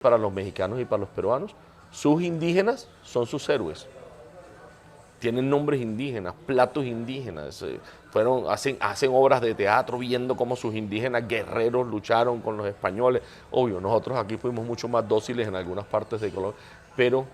para los mexicanos y para los peruanos. Sus indígenas son sus héroes. Tienen nombres indígenas, platos indígenas, hacen obras de teatro viendo cómo sus indígenas guerreros lucharon con los españoles. Obvio, nosotros aquí fuimos mucho más dóciles en algunas partes de Colombia, pero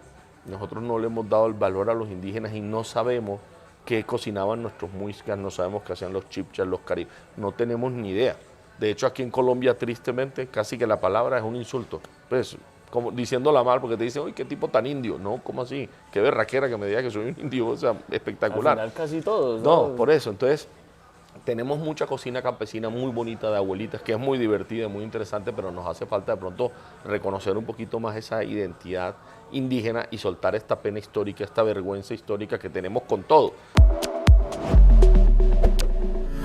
nosotros no le hemos dado el valor a los indígenas y no sabemos qué cocinaban nuestros muiscas, no sabemos qué hacían los chipchas, los caribes, no tenemos ni idea. De hecho, aquí en Colombia, tristemente, casi que la palabra es un insulto. Pues, como diciéndola mal, porque te dicen, uy, qué tipo tan indio. No, ¿cómo así? Qué berraquera que me diga que soy un indio, o sea, espectacular. Al final casi todos, No, ¿no? por eso. Entonces, tenemos mucha cocina campesina muy bonita de abuelitas, que es muy divertida, muy interesante, pero nos hace falta de pronto reconocer un poquito más esa identidad indígena y soltar esta pena histórica, esta vergüenza histórica que tenemos con todo.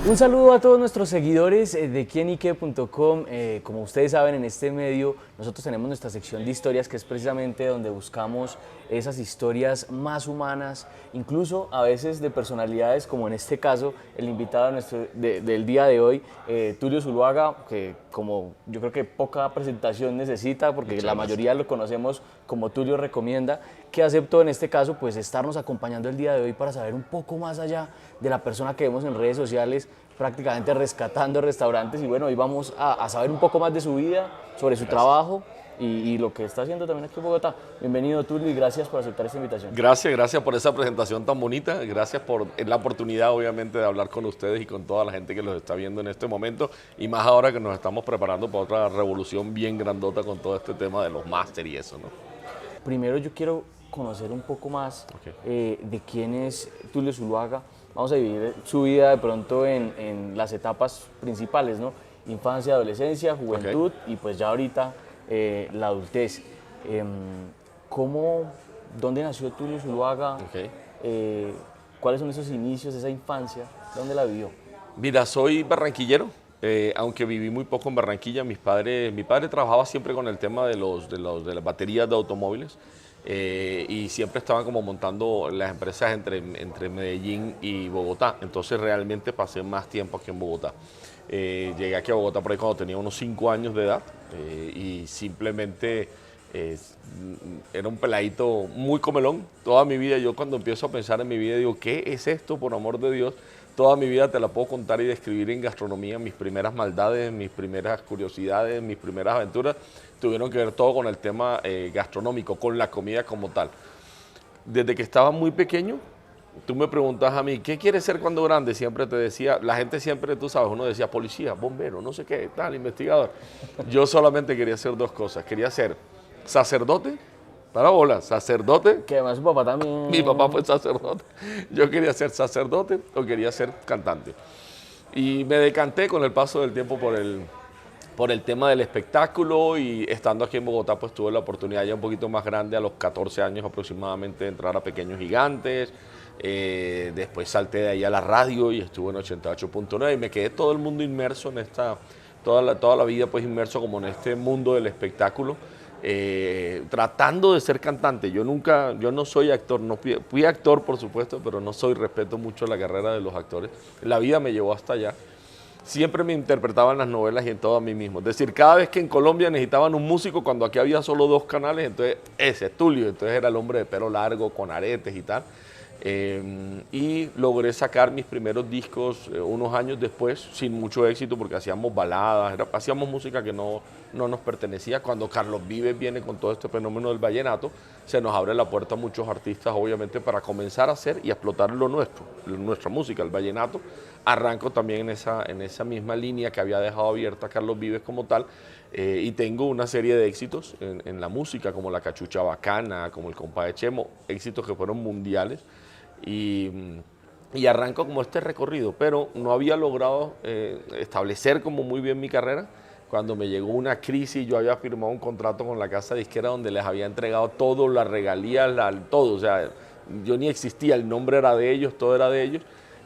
Un saludo a todos nuestros seguidores de quienique.com. Como ustedes saben, en este medio nosotros tenemos nuestra sección de historias, que es precisamente donde buscamos esas historias más humanas, incluso a veces de personalidades, como en este caso el invitado del día de hoy, Tulio Zuluaga, que como yo creo que poca presentación necesita, porque la mayoría lo conocemos como Tulio Recomienda, que aceptó en este caso pues estarnos acompañando el día de hoy para saber un poco más allá de la persona que vemos en redes sociales, prácticamente rescatando restaurantes. Y bueno, hoy vamos a saber un poco más de su vida, sobre su trabajo y lo que está haciendo también aquí en Bogotá. Bienvenido, Tulio, y gracias por aceptar esta invitación. Gracias por esa presentación tan bonita, gracias por la oportunidad obviamente de hablar con ustedes y con toda la gente que los está viendo en este momento, y más ahora que nos estamos preparando para otra revolución bien grandota con todo este tema de los máster y eso, ¿no? Primero yo quiero conocer un poco más de quién es Tulio Zuluaga. Vamos a dividir su vida de pronto en las etapas principales, ¿no? Infancia, adolescencia, juventud y pues ya ahorita la adultez. ¿Dónde nació Tulio Zuluaga? ¿Cuáles son esos inicios, esa infancia? ¿Dónde la vivió? Mira, soy barranquillero, aunque viví muy poco en Barranquilla. Mi padre trabajaba siempre con el tema de las baterías de automóviles, y siempre estaban como montando las empresas entre Medellín y Bogotá. Entonces realmente pasé más tiempo aquí en Bogotá. Llegué aquí a Bogotá por ahí cuando tenía unos 5 años de edad, y simplemente era un peladito muy comelón. Toda mi vida, yo cuando empiezo a pensar en mi vida, digo, ¿qué es esto, por amor de Dios? Toda mi vida te la puedo contar y describir en gastronomía. Mis primeras maldades, mis primeras curiosidades, mis primeras aventuras tuvieron que ver todo con el tema gastronómico, con la comida como tal. Desde que estaba muy pequeño, tú me preguntas a mí, ¿qué quieres ser cuando grande? Siempre te decía, la gente siempre, tú sabes, uno decía policía, bombero, no sé qué, tal, investigador. Yo solamente quería hacer dos cosas. Quería ser sacerdote, para bolas, sacerdote. Que además su papá también... Mi papá fue sacerdote. Yo quería ser sacerdote o quería ser cantante. Y me decanté con el paso del tiempo por el tema del espectáculo, y estando aquí en Bogotá pues tuve la oportunidad ya un poquito más grande, a los 14 años aproximadamente, de entrar a Pequeños Gigantes. Después salté de ahí a la radio y estuve en 88.9 y me quedé todo el mundo inmerso en toda la vida pues inmerso como en este mundo del espectáculo. Tratando de ser cantante. Yo no soy actor, no fui actor por supuesto, pero no soy, respeto mucho la carrera de los actores. La vida me llevó hasta allá. Siempre me interpretaban las novelas y en todo a mí mismo. Es decir, cada vez que en Colombia necesitaban un músico, cuando aquí había solo 2 canales, entonces ese es Tulio, entonces era el hombre de pelo largo, con aretes y tal. Y logré sacar mis primeros discos unos años después, sin mucho éxito, porque hacíamos baladas, hacíamos música que no nos pertenecía. Cuando Carlos Vives viene con todo este fenómeno del vallenato, se nos abre la puerta a muchos artistas, obviamente, para comenzar a hacer y a explotar lo nuestro, nuestra música, el vallenato. Arranco también en esa misma línea que había dejado abierta Carlos Vives como tal, y tengo una serie de éxitos en la música, como La Cachucha Bacana, como El Compa de Chemo, éxitos que fueron mundiales. Y arranco como este recorrido, pero no había logrado establecer como muy bien mi carrera cuando me llegó una crisis. Yo había firmado un contrato con la casa disquera donde les había entregado todo, las regalías, todo, o sea, yo ni existía, el nombre era de ellos, todo era de ellos,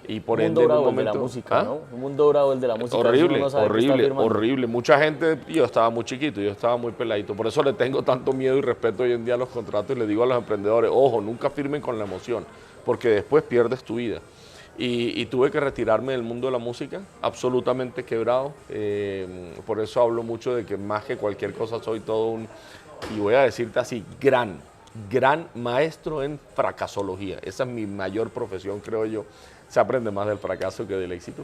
y por ende en un momento... de la música, ¿no? Un mundo bravo el de la música. Horrible, horrible. Mucha gente, yo estaba muy chiquito, yo estaba muy peladito, por eso le tengo tanto miedo y respeto hoy en día a los contratos, y le digo a los emprendedores, ojo, nunca firmen con la emoción, porque después pierdes tu vida. Y tuve que retirarme del mundo de la música, absolutamente quebrado. Por eso hablo mucho de que más que cualquier cosa soy todo y voy a decirte así, gran maestro en fracasología. Esa es mi mayor profesión, creo yo. Se aprende más del fracaso que del éxito.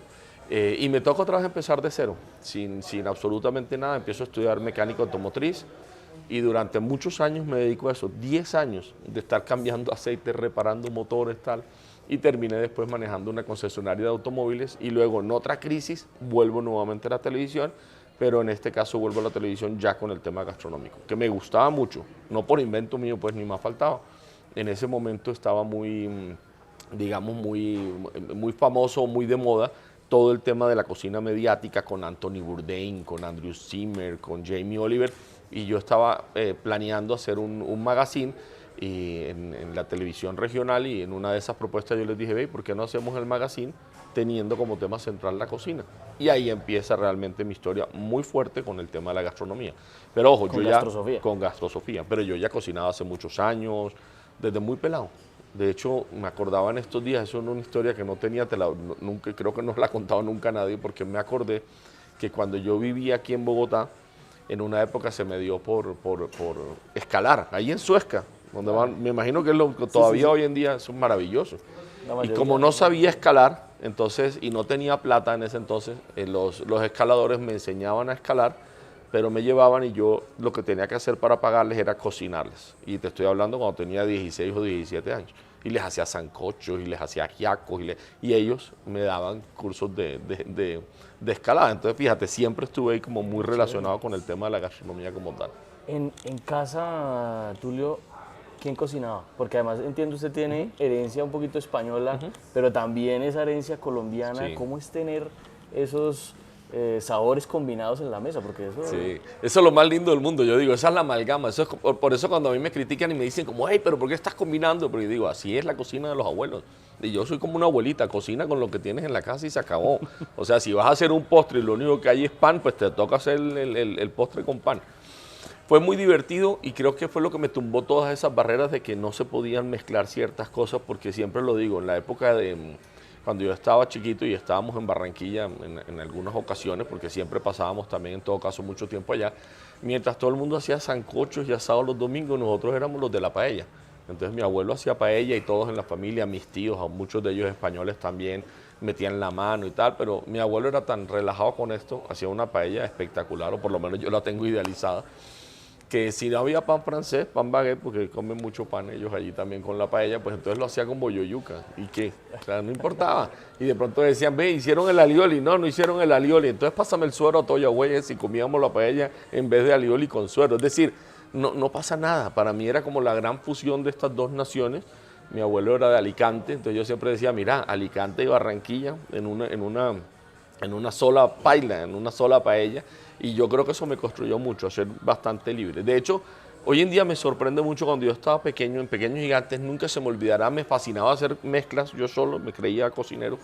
Y me toca otra vez empezar de cero, sin absolutamente nada. Empiezo a estudiar mecánica automotriz y durante muchos años me dedico a eso, 10 años de estar cambiando aceite, reparando motores, tal. Y terminé después manejando una concesionaria de automóviles y luego en otra crisis vuelvo nuevamente a la televisión, pero en este caso vuelvo a la televisión ya con el tema gastronómico, que me gustaba mucho, no por invento mío, pues ni más faltaba. En ese momento estaba muy, digamos, muy famoso, muy de moda, todo el tema de la cocina mediática con Anthony Bourdain, con Andrew Zimmern, con Jamie Oliver, y yo estaba planeando hacer un magazine y en la televisión regional, y en una de esas propuestas yo les dije, ve, ¿por qué no hacemos el magazine teniendo como tema central la cocina? Y ahí empieza realmente mi historia muy fuerte con el tema de la gastronomía. Pero ojo, Con gastrosofía. Con gastrosofía, pero yo ya cocinaba hace muchos años, desde muy pelado. De hecho, me acordaba en estos días, eso es una historia que no tenía, nunca, creo que no la ha contado nunca a nadie, porque me acordé que cuando yo vivía aquí en Bogotá, en una época se me dio por escalar, ahí en Suezca, donde van, me imagino que es lo que todavía hoy en día es maravilloso. Y como no sabía escalar, entonces, y no tenía plata en ese entonces, los escaladores me enseñaban a escalar, pero me llevaban y yo lo que tenía que hacer para pagarles era cocinarles. Y te estoy hablando cuando tenía 16 o 17 años. Y les hacía sancochos y les hacía ajiacos y ellos me daban cursos de escalada. Entonces, fíjate, siempre estuve ahí como muy relacionado con el tema de la gastronomía como tal. En casa, Tulio, ¿quién cocinaba? Porque además entiendo usted tiene herencia un poquito española, pero también esa herencia colombiana. Sí. ¿Cómo es tener esos sabores combinados en la mesa? Porque eso... Sí, eso es lo más lindo del mundo, yo digo, esa es la amalgama, eso es, por eso cuando a mí me critican y me dicen como, hey, pero ¿por qué estás combinando? Pero yo digo, así es la cocina de los abuelos, y yo soy como una abuelita, cocina con lo que tienes en la casa y se acabó. O sea, si vas a hacer un postre y lo único que hay es pan, pues te toca hacer el postre con pan. Fue muy divertido y creo que fue lo que me tumbó todas esas barreras de que no se podían mezclar ciertas cosas, porque siempre lo digo, en la época de cuando yo estaba chiquito y estábamos en Barranquilla en algunas ocasiones, porque siempre pasábamos también en todo caso mucho tiempo allá, mientras todo el mundo hacía sancochos y asados los domingos, nosotros éramos los de la paella. Entonces mi abuelo hacía paella y todos en la familia, mis tíos, a muchos de ellos españoles también, metían la mano y tal, pero mi abuelo era tan relajado con esto, hacía una paella espectacular, o por lo menos yo la tengo idealizada, que si no había pan francés, pan baguette, porque comen mucho pan ellos allí también con la paella, pues entonces lo hacía con bollo yuca. ¿Y qué? O sea, no importaba. Y de pronto decían, ve, hicieron el alioli. No, no hicieron el alioli. Entonces pásame el suero a toya, güey, si comíamos la paella en vez de alioli con suero. Es decir, no pasa nada. Para mí era como la gran fusión de estas dos naciones. Mi abuelo era de Alicante, entonces yo siempre decía, mira, Alicante y Barranquilla en una sola paila, en una sola paella, y yo creo que eso me construyó mucho, a ser bastante libre. De hecho, hoy en día me sorprende mucho cuando yo estaba pequeño, en Pequeños Gigantes, nunca se me olvidará, me fascinaba hacer mezclas, yo solo me creía cocinero,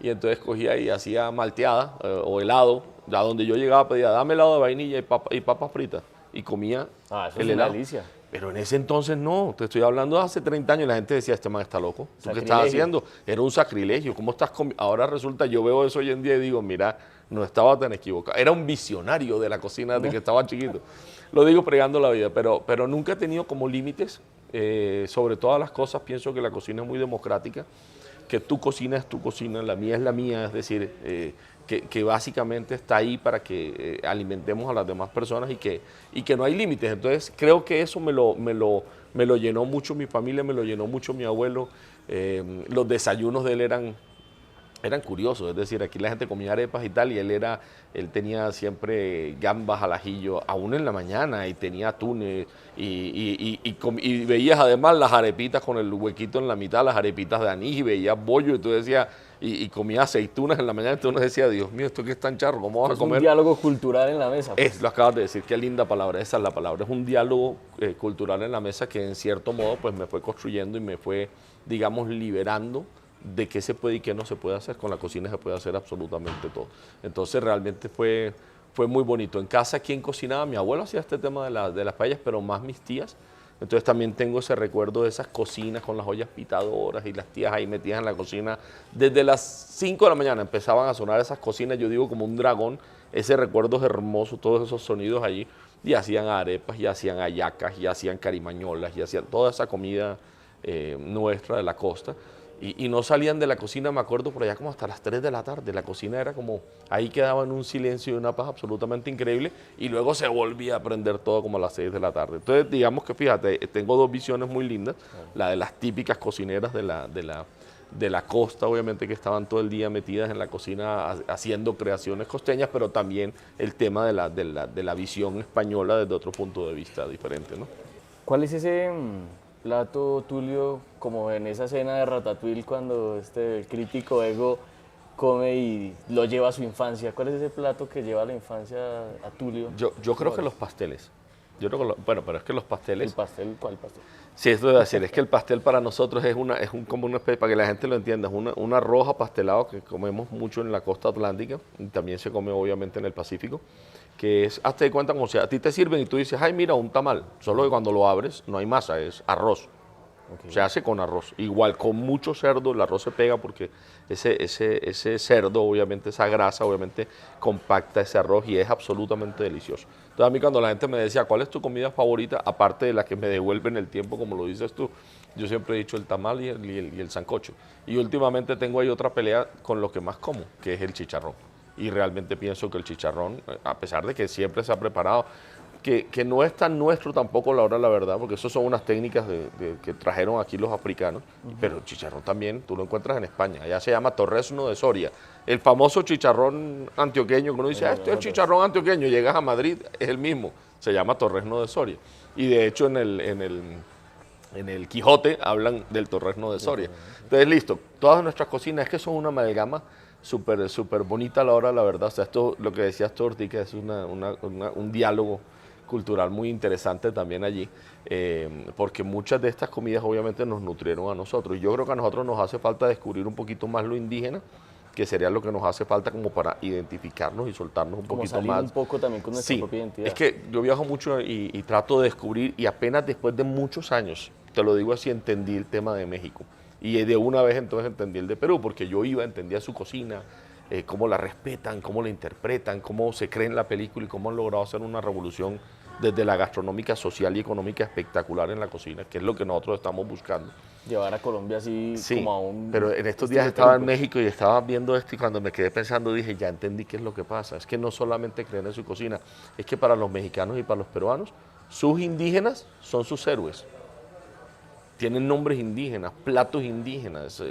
y entonces cogía y hacía malteada o helado, ya donde yo llegaba pedía, dame helado de vainilla y papas fritas, y comía eso el es una helado. delicia. Pero en ese entonces no, te estoy hablando de hace 30 años, la gente decía, este man está loco, ¿tú qué estás haciendo? Era un sacrilegio, ¿cómo estás comiendo? Ahora resulta, yo veo eso hoy en día y digo, mira, no estaba tan equivocado, era un visionario de la cocina desde que estaba chiquito. Lo digo pregando la vida, pero nunca he tenido como límites, sobre todas las cosas pienso que la cocina es muy democrática, que tu cocina es tu cocina, la mía es la mía, es decir, que básicamente está ahí para que alimentemos a las demás personas y que no hay límites. Entonces creo que eso me lo llenó mucho mi familia, me lo llenó mucho mi abuelo. Los desayunos de él eran curiosos, es decir, aquí la gente comía arepas y tal, y él tenía siempre gambas al ajillo, aún en la mañana, y tenía atunes, y veías además las arepitas con el huequito en la mitad, las arepitas de anís, y veías bollo, y tú decías, y comía aceitunas en la mañana, entonces uno decía, Dios mío, esto que es tan charro, ¿cómo vas a comer? Es un diálogo cultural en la mesa. Lo acabas de decir, qué linda palabra, esa es la palabra, es un diálogo cultural en la mesa que en cierto modo pues me fue construyendo y me fue, digamos, liberando de qué se puede y qué no se puede hacer. Con la cocina se puede hacer absolutamente todo. Entonces realmente fue muy bonito. En casa, ¿quién cocinaba? Mi abuelo hacía este tema de las paellas, pero más mis tías. Entonces también tengo ese recuerdo de esas cocinas con las ollas pitadoras y las tías ahí metidas en la cocina. Desde las 5 de la mañana empezaban a sonar esas cocinas, yo digo como un dragón. Ese recuerdo es hermoso, todos esos sonidos allí. y hacían arepas, y hacían hallacas, y hacían carimañolas, y hacían toda esa comida nuestra de la costa. Y no salían de la cocina, me acuerdo, por allá como hasta las 3 de la tarde. La cocina era como, ahí quedaba en un silencio y una paz absolutamente increíble, y luego se volvía a prender todo como a las 6 de la tarde. Entonces, digamos que fíjate, tengo dos visiones muy lindas, la de las típicas cocineras de la costa, obviamente, que estaban todo el día metidas en la cocina haciendo creaciones costeñas, pero también el tema de la visión española desde otro punto de vista diferente, ¿no? ¿Cuál es ese plato, Tulio, como en esa escena de Ratatouille cuando el crítico Ego come y lo lleva a su infancia? ¿Cuál es ese plato que lleva a la infancia a Tulio? Yo creo que los pasteles. Yo creo que bueno, pero es que los pasteles... ¿El pastel? ¿Cuál pastel? Sí, esto debe decir, es que el pastel para nosotros es como una especie, para que la gente lo entienda, es un arroz apastelado que comemos mucho en la costa atlántica, y también se come obviamente en el Pacífico, que es, hazte de cuenta como si a ti te sirven y tú dices, ay, mira, un tamal, solo que cuando lo abres no hay masa, es arroz. Okay. Se hace con arroz. Igual con mucho cerdo, el arroz se pega porque ese cerdo, obviamente, esa grasa, obviamente, compacta ese arroz y es absolutamente delicioso. Entonces, a mí cuando la gente me decía, ¿cuál es tu comida favorita? Aparte de la que me devuelven el tiempo, como lo dices tú, yo siempre he dicho el tamal y el sancocho. Y últimamente tengo ahí otra pelea con lo que más como, que es el chicharrón. Y realmente pienso que el chicharrón, a pesar de que siempre se ha preparado, que no es tan nuestro tampoco la hora la verdad, porque eso son unas técnicas que trajeron aquí los africanos, pero el chicharrón también tú lo encuentras en España, allá se llama torrezno de Soria, el famoso chicharrón antioqueño, que uno dice, este es el chicharrón antioqueño, llegas a Madrid, es el mismo, se llama torrezno de Soria, y de hecho en el Quijote hablan del torrezno de Soria. Entonces, listo, todas nuestras cocinas, es que son una amalgama súper bonita a la hora, la verdad, o sea, esto, lo que decías tú, Ortiz, que es un diálogo cultural muy interesante también allí, porque muchas de estas comidas obviamente nos nutrieron a nosotros. Yo creo que a nosotros nos hace falta descubrir un poquito más lo indígena, que sería lo que nos hace falta como para identificarnos y soltarnos un como poquito salir más. Un poco también con nuestra Sí, propia identidad. es que yo viajo mucho y trato de descubrir, y apenas después de muchos años, te lo digo así, entendí el tema de México. Y de una vez entonces entendí el de Perú, porque yo iba, entendía su cocina, cómo la respetan, cómo la interpretan, cómo se cree en la película y cómo han logrado hacer una revolución desde la gastronómica, social y económica espectacular en la cocina, que es lo que nosotros estamos buscando. Llevar a Colombia así Sí, como a un... pero en estos días estaba en México y estaba viendo esto, y cuando me quedé pensando dije, ya entendí qué es lo que pasa. Es que no solamente creen en su cocina, es que para los mexicanos y para los peruanos, sus indígenas son sus héroes. Tienen nombres indígenas, platos indígenas,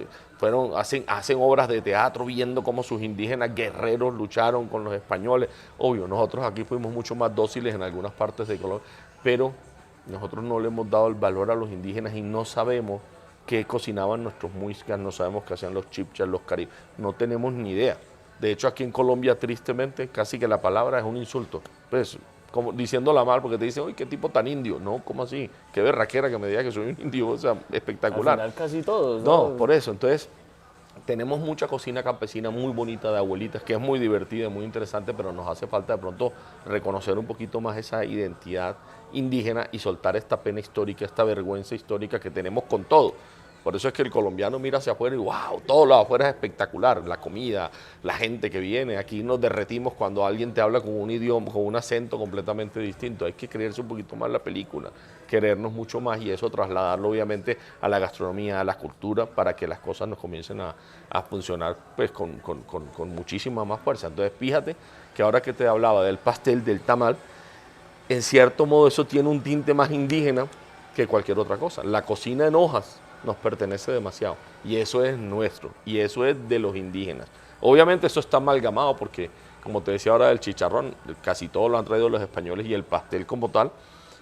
hacen obras de teatro viendo cómo sus indígenas guerreros lucharon con los españoles. Obvio, nosotros aquí fuimos mucho más dóciles en algunas partes de Colombia, pero nosotros no le hemos dado el valor a los indígenas y no sabemos qué cocinaban nuestros muiscas, no sabemos qué hacían los chipchas, los caribes, no tenemos ni idea. De hecho, aquí en Colombia, tristemente, casi que la palabra es un insulto. Pues, como diciéndola mal, porque te dicen, uy, qué tipo tan indio. No, ¿cómo así? Qué berraquera que me diga que soy un indio, o sea, espectacular. Al final casi todos, ¿no? No, por eso. Entonces, tenemos mucha cocina campesina muy bonita de abuelitas, que es muy divertida, muy interesante, pero nos hace falta de pronto reconocer un poquito más esa identidad indígena y soltar esta pena histórica, esta vergüenza histórica que tenemos con todo. Por eso es que el colombiano mira hacia afuera y wow, todo lo de afuera es espectacular, la comida, la gente que viene. Aquí nos derretimos cuando alguien te habla con un idioma, con un acento completamente distinto. Hay que creerse un poquito más la película, querernos mucho más y eso trasladarlo obviamente a la gastronomía, a la cultura, para que las cosas nos comiencen a funcionar pues con muchísima más fuerza. Entonces fíjate que ahora que te hablaba del pastel, del tamal, en cierto modo eso tiene un tinte más indígena que cualquier otra cosa. La cocina en hojas nos pertenece demasiado y eso es nuestro y eso es de los indígenas. Obviamente eso está amalgamado porque, como te decía ahora, el chicharrón, casi todo lo han traído los españoles y el pastel como tal,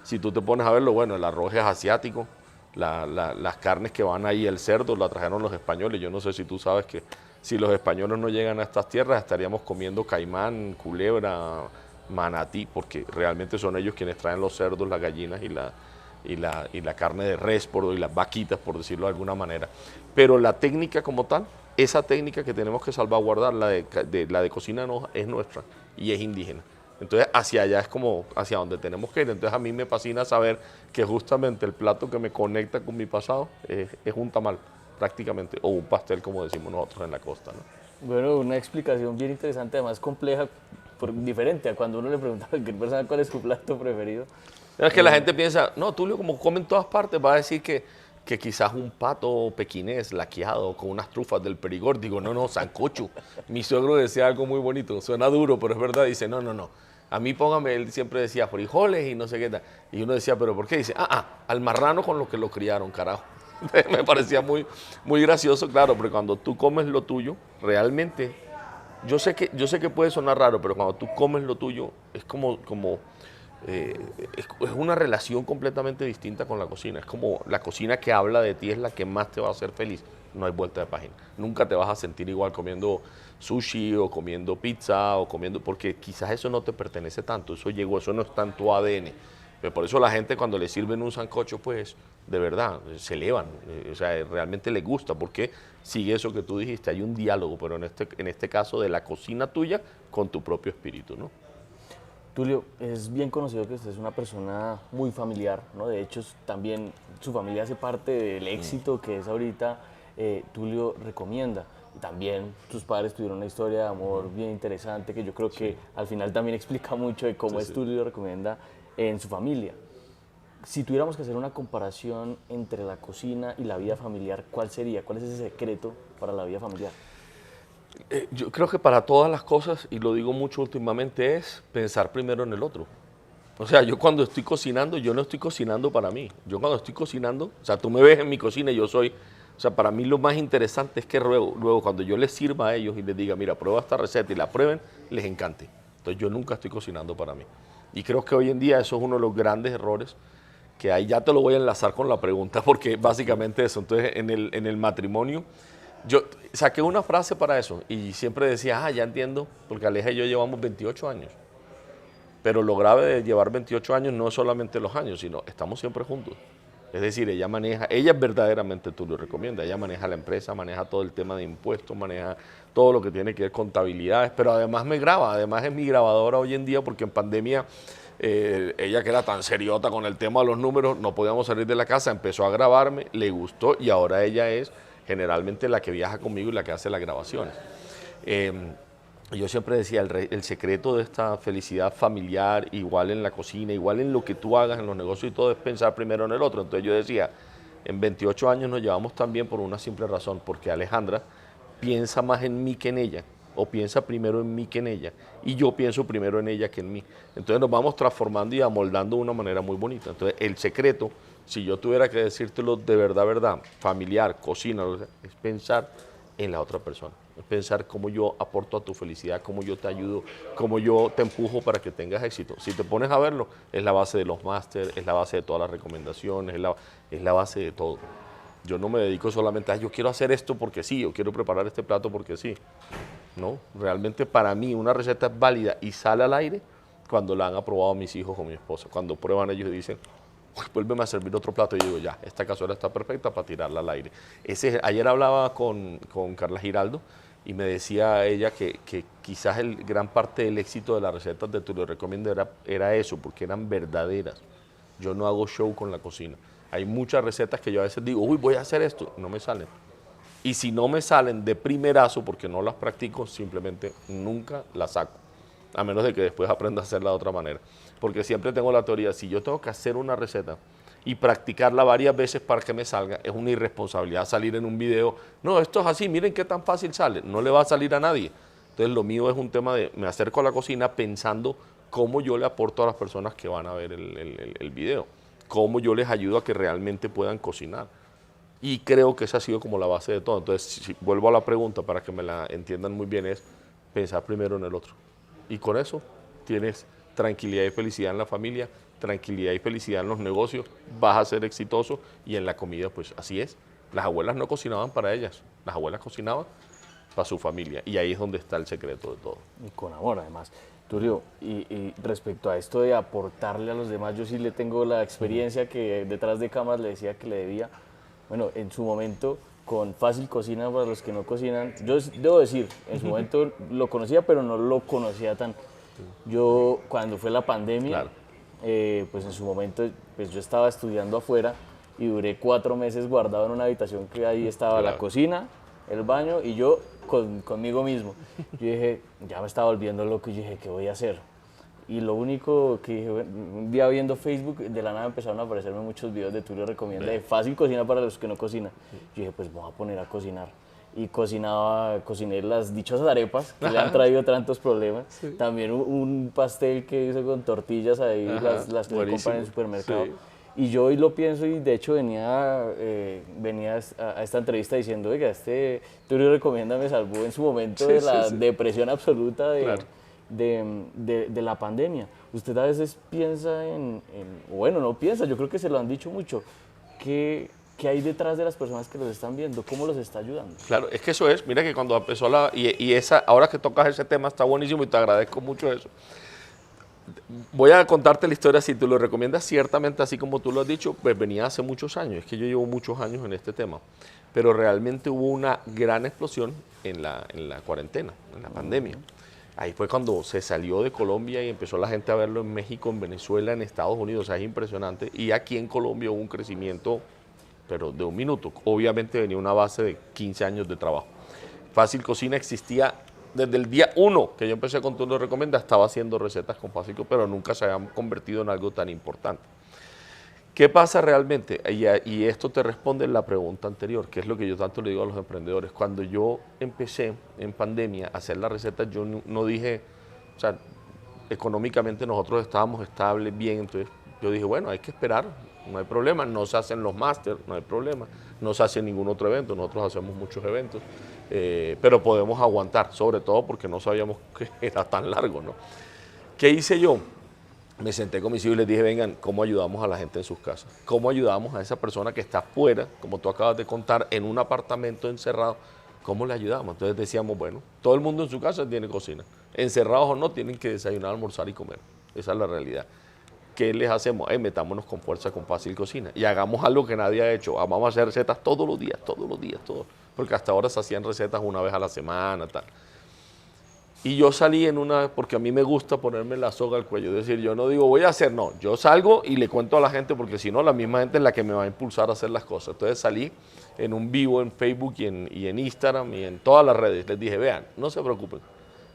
si tú te pones a verlo, bueno, el arroz es asiático, las carnes que van ahí, el cerdo, la trajeron los españoles. Yo no sé si tú sabes que si los españoles no llegan a estas tierras estaríamos comiendo caimán, culebra, manatí, porque realmente son ellos quienes traen los cerdos, las gallinas y la carne de res y las vaquitas, por decirlo de alguna manera. Pero la técnica como tal, esa técnica que tenemos que salvaguardar, la de cocina en hoja, es nuestra y es indígena. Entonces hacia allá es como hacia donde tenemos que ir. Entonces a mí me fascina saber que justamente el plato que me conecta con mi pasado es un tamal prácticamente, o un pastel como decimos nosotros en la costa, ¿no? Bueno, una explicación bien interesante, además compleja, diferente a cuando uno le pregunta a cualquier persona cuál es su plato preferido. Es que la gente piensa, no, Tulio, como come en todas partes, va a decir que quizás un pato pequinés laqueado con unas trufas del Perigord. Digo, no, no, sancocho. Mi suegro decía algo muy bonito, suena duro, pero es verdad. Dice, no, no, no. A mí póngame, él siempre decía frijoles y no sé qué tal. Y uno decía, ¿pero por qué? Dice, al marrano con lo que lo criaron, carajo. Me parecía muy, muy gracioso, claro, porque cuando tú comes lo tuyo, realmente, yo sé que puede sonar raro, pero cuando tú comes lo tuyo, es es una relación completamente distinta con la cocina. Es como la cocina que habla de ti es la que más te va a hacer feliz. No hay vuelta de página. Nunca te vas a sentir igual comiendo sushi o comiendo pizza o comiendo, porque quizás eso no te pertenece tanto. Eso llegó, eso no está en tu ADN. Pero por eso la gente cuando le sirven un sancocho, pues de verdad se elevan. O sea, realmente les gusta porque sigue eso que tú dijiste. Hay un diálogo, pero en este caso de la cocina tuya con tu propio espíritu, ¿no? Tulio, es bien conocido que usted es una persona muy familiar, ¿no? De hecho, también su familia hace parte del éxito que es ahorita Tulio Recomienda. Y también sus padres tuvieron una historia de amor bien interesante que yo creo que al final también explica mucho de cómo Sí, es sí. Tulio Recomienda en su familia. Si tuviéramos que hacer una comparación entre la cocina y la vida familiar, ¿cuál sería? ¿Cuál es ese secreto para la vida familiar? Yo creo que para todas las cosas, y lo digo mucho últimamente, es pensar primero en el otro. O sea, yo cuando estoy cocinando, yo no estoy cocinando para mí. Yo cuando estoy cocinando, o sea, tú me ves en mi cocina y o sea, para mí lo más interesante es que luego cuando yo les sirva a ellos y les diga, mira, prueba esta receta y la prueben, les encante. Entonces yo nunca estoy cocinando para mí. Y creo que hoy en día eso es uno de los grandes errores que ahí ya te lo voy a enlazar con la pregunta porque básicamente eso. Entonces en el matrimonio yo saqué una frase para eso y siempre decía, ya entiendo, porque Aleja y yo llevamos 28 años. Pero lo grave de llevar 28 años no es solamente los años, sino estamos siempre juntos. Es decir, ella es verdaderamente, tú lo recomiendas, ella maneja la empresa, maneja todo el tema de impuestos, maneja todo lo que tiene que ver con contabilidades, pero además me graba, además es mi grabadora hoy en día porque en pandemia ella que era tan seriota con el tema de los números, no podíamos salir de la casa, empezó a grabarme, le gustó y ahora ella es generalmente la que viaja conmigo y la que hace las grabaciones. Yo siempre decía, el secreto de esta felicidad familiar, igual en la cocina, igual en lo que tú hagas en los negocios y todo, es pensar primero en el otro. Entonces yo decía, en 28 años nos llevamos tan bien por una simple razón, porque Alejandra piensa más en mí que en ella, o piensa primero en mí que en ella, y yo pienso primero en ella que en mí. Entonces nos vamos transformando y amoldando de una manera muy bonita. Entonces el secreto, si yo tuviera que decírtelo de verdad, familiar, cocina, es pensar en la otra persona. Es pensar cómo yo aporto a tu felicidad, cómo yo te ayudo, cómo yo te empujo para que tengas éxito. Si te pones a verlo, es la base de los másteres, es la base de todas las recomendaciones, es la base de todo. Yo no me dedico solamente a, yo quiero hacer esto porque sí, yo quiero preparar este plato porque sí. No, realmente para mí una receta es válida y sale al aire cuando la han aprobado mis hijos o mi esposa. Cuando prueban ellos y dicen, vuélveme a servir otro plato y digo, ya, esta cazuela está perfecta para tirarla al aire. Ayer hablaba con Carla Giraldo y me decía ella que quizás gran parte del éxito de las recetas de Tú lo recomiendo era eso, porque eran verdaderas. Yo no hago show con la cocina. Hay muchas recetas que yo a veces digo, uy, voy a hacer esto, no me salen. Y si no me salen de primerazo, porque no las practico, simplemente nunca las saco. A menos de que después aprenda a hacerla de otra manera. Porque siempre tengo la teoría, si yo tengo que hacer una receta y practicarla varias veces para que me salga, es una irresponsabilidad salir en un video, no, esto es así, miren qué tan fácil sale, no le va a salir a nadie. Entonces lo mío es un tema de, me acerco a la cocina pensando cómo yo le aporto a las personas que van a ver el video, cómo yo les ayudo a que realmente puedan cocinar. Y creo que esa ha sido como la base de todo. Entonces, si vuelvo a la pregunta para que me la entiendan muy bien, es pensar primero en el otro. Y con eso tienes tranquilidad y felicidad en la familia, tranquilidad y felicidad en los negocios, vas a ser exitoso y en la comida, pues así es. Las abuelas no cocinaban para ellas, las abuelas cocinaban para su familia y ahí es donde está el secreto de todo. Y con amor, además. Tulio, y respecto a esto de aportarle a los demás, yo sí le tengo la experiencia que detrás de cámaras le decía que le debía. Bueno, en su momento, con Fácil Cocina, para los que no cocinan, yo debo decir, en su momento lo conocía, pero no lo conocía tan. Yo, cuando fue la pandemia, Claro. pues en su momento, pues yo estaba estudiando afuera y duré 4 meses guardado en una habitación que ahí estaba la Claro. cocina, el baño y yo conmigo mismo. Yo dije, ya me estaba volviendo loco y yo dije, ¿qué voy a hacer? Y lo único que dije, bueno, un día viendo Facebook, de la nada empezaron a aparecerme muchos videos de Tulio Recomienda de fácil cocina para los que no cocinan. Yo dije, pues voy a poner a cocinar. Y cociné las dichosas arepas que le han traído tantos problemas. Sí. También un pastel que hice con tortillas ahí, las que se compran en el supermercado. Sí. Y yo hoy lo pienso y de hecho venía a esta entrevista diciendo, oiga, Tulio Recomienda me salvó en su momento de la depresión absoluta de la pandemia. Usted a veces piensa bueno, no piensa, yo creo que se lo han dicho mucho, ¿qué hay detrás de las personas que los están viendo? ¿Cómo los está ayudando? Claro, es que eso es, mira que cuando empezó ahora que tocas ese tema está buenísimo y te agradezco mucho eso. Voy a contarte la historia, si tú lo recomiendas, ciertamente así como tú lo has dicho, pues venía hace muchos años, es que yo llevo muchos años en este tema, pero realmente hubo una gran explosión en la cuarentena, en la pandemia. Ahí fue cuando se salió de Colombia y empezó la gente a verlo en México, en Venezuela, en Estados Unidos, o sea, es impresionante. Y aquí en Colombia hubo un crecimiento, pero de un minuto. Obviamente venía una base de 15 años de trabajo. Fácil Cocina existía desde el día 1 que yo empecé con Tú lo recomiendas, estaba haciendo recetas con Fácil Cocina, pero nunca se habían convertido en algo tan importante. ¿Qué pasa realmente? Y esto te responde en la pregunta anterior, que es lo que yo tanto le digo a los emprendedores. Cuando yo empecé en pandemia a hacer las recetas, yo no dije, o sea, económicamente nosotros estábamos estables, bien, entonces yo dije, bueno, hay que esperar, no hay problema, no se hacen los máster, no hay problema, no se hace ningún otro evento, nosotros hacemos muchos eventos, pero podemos aguantar, sobre todo porque no sabíamos que era tan largo, ¿no? ¿Qué hice yo? Me senté con mis hijos y les dije, vengan, ¿cómo ayudamos a la gente en sus casas? ¿Cómo ayudamos a esa persona que está afuera, como tú acabas de contar, en un apartamento encerrado? ¿Cómo le ayudamos? Entonces decíamos, bueno, todo el mundo en su casa tiene cocina. Encerrados o no, tienen que desayunar, almorzar y comer. Esa es la realidad. ¿Qué les hacemos? Metámonos con fuerza con Fácil Cocina y hagamos algo que nadie ha hecho. Vamos a hacer recetas todos los días, porque hasta ahora se hacían recetas una vez a la semana, tal. Y yo salí porque a mí me gusta ponerme la soga al cuello, es decir, yo no digo voy a hacer, no, yo salgo y le cuento a la gente porque si no, la misma gente es la que me va a impulsar a hacer las cosas. Entonces salí en un vivo en Facebook y en Instagram y en todas las redes, les dije, vean, no se preocupen,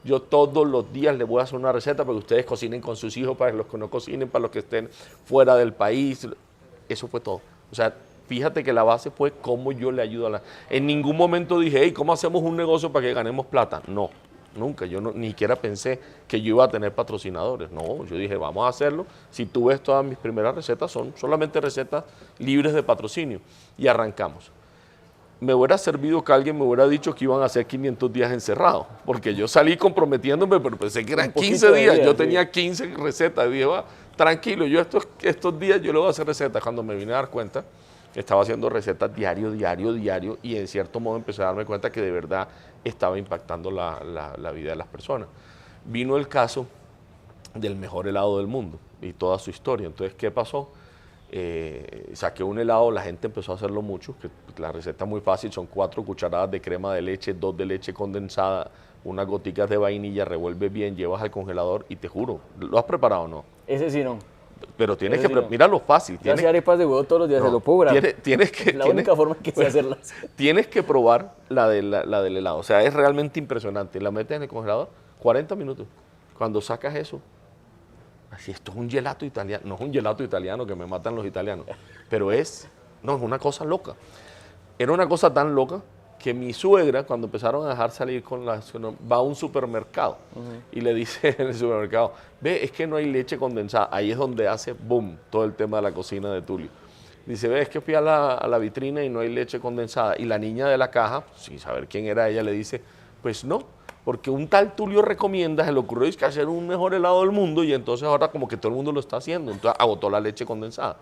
yo todos los días les voy a hacer una receta para que ustedes cocinen con sus hijos, para los que no cocinen, para los que estén fuera del país, eso fue todo. O sea, fíjate que la base fue cómo yo le ayudo a la... En ningún momento dije, hey, ¿cómo hacemos un negocio para que ganemos plata? No. Nunca, yo ni siquiera pensé que yo iba a tener patrocinadores, no, yo dije vamos a hacerlo, si tú ves todas mis primeras recetas son solamente recetas libres de patrocinio y arrancamos. Me hubiera servido que alguien me hubiera dicho que iban a ser 500 días encerrados, porque yo salí comprometiéndome, pero pensé que eran 15 días, yo tenía 15 recetas, dije va, tranquilo, yo estos días yo le voy a hacer recetas, cuando me vine a dar cuenta, estaba haciendo recetas diario, y en cierto modo empecé a darme cuenta que de verdad estaba impactando la vida de las personas. Vino el caso del mejor helado del mundo y toda su historia. Entonces, ¿qué pasó? Saqué un helado, la gente empezó a hacerlo mucho, que la receta es muy fácil, son 4 cucharadas de crema de leche, 2 de leche condensada, unas goticas de vainilla, revuelves bien, llevas al congelador y te juro, ¿lo has preparado o no? Ese sí no. Pero tienes que, mira lo fácil. Yo hacía arepas de huevo todos los días, se lo puedo grabar. La única forma que sé hacerlas. Tienes que probar la del helado, o sea, es realmente impresionante. La metes en el congelador, 40 minutos. Cuando sacas eso, así, esto es un gelato italiano, no es un gelato italiano que me matan los italianos, pero es una cosa loca. Era una cosa tan loca que mi suegra, cuando empezaron a dejar salir va a un supermercado y le dice en el supermercado, ve, es que no hay leche condensada. Ahí es donde hace boom todo el tema de la cocina de Tulio. Dice, ve, es que fui a la vitrina y no hay leche condensada. Y la niña de la caja, sin saber quién era ella, le dice, pues no, porque un tal Tulio Recomienda, se le ocurrió que hacer un mejor helado del mundo y entonces ahora como que todo el mundo lo está haciendo. Entonces agotó la leche condensada.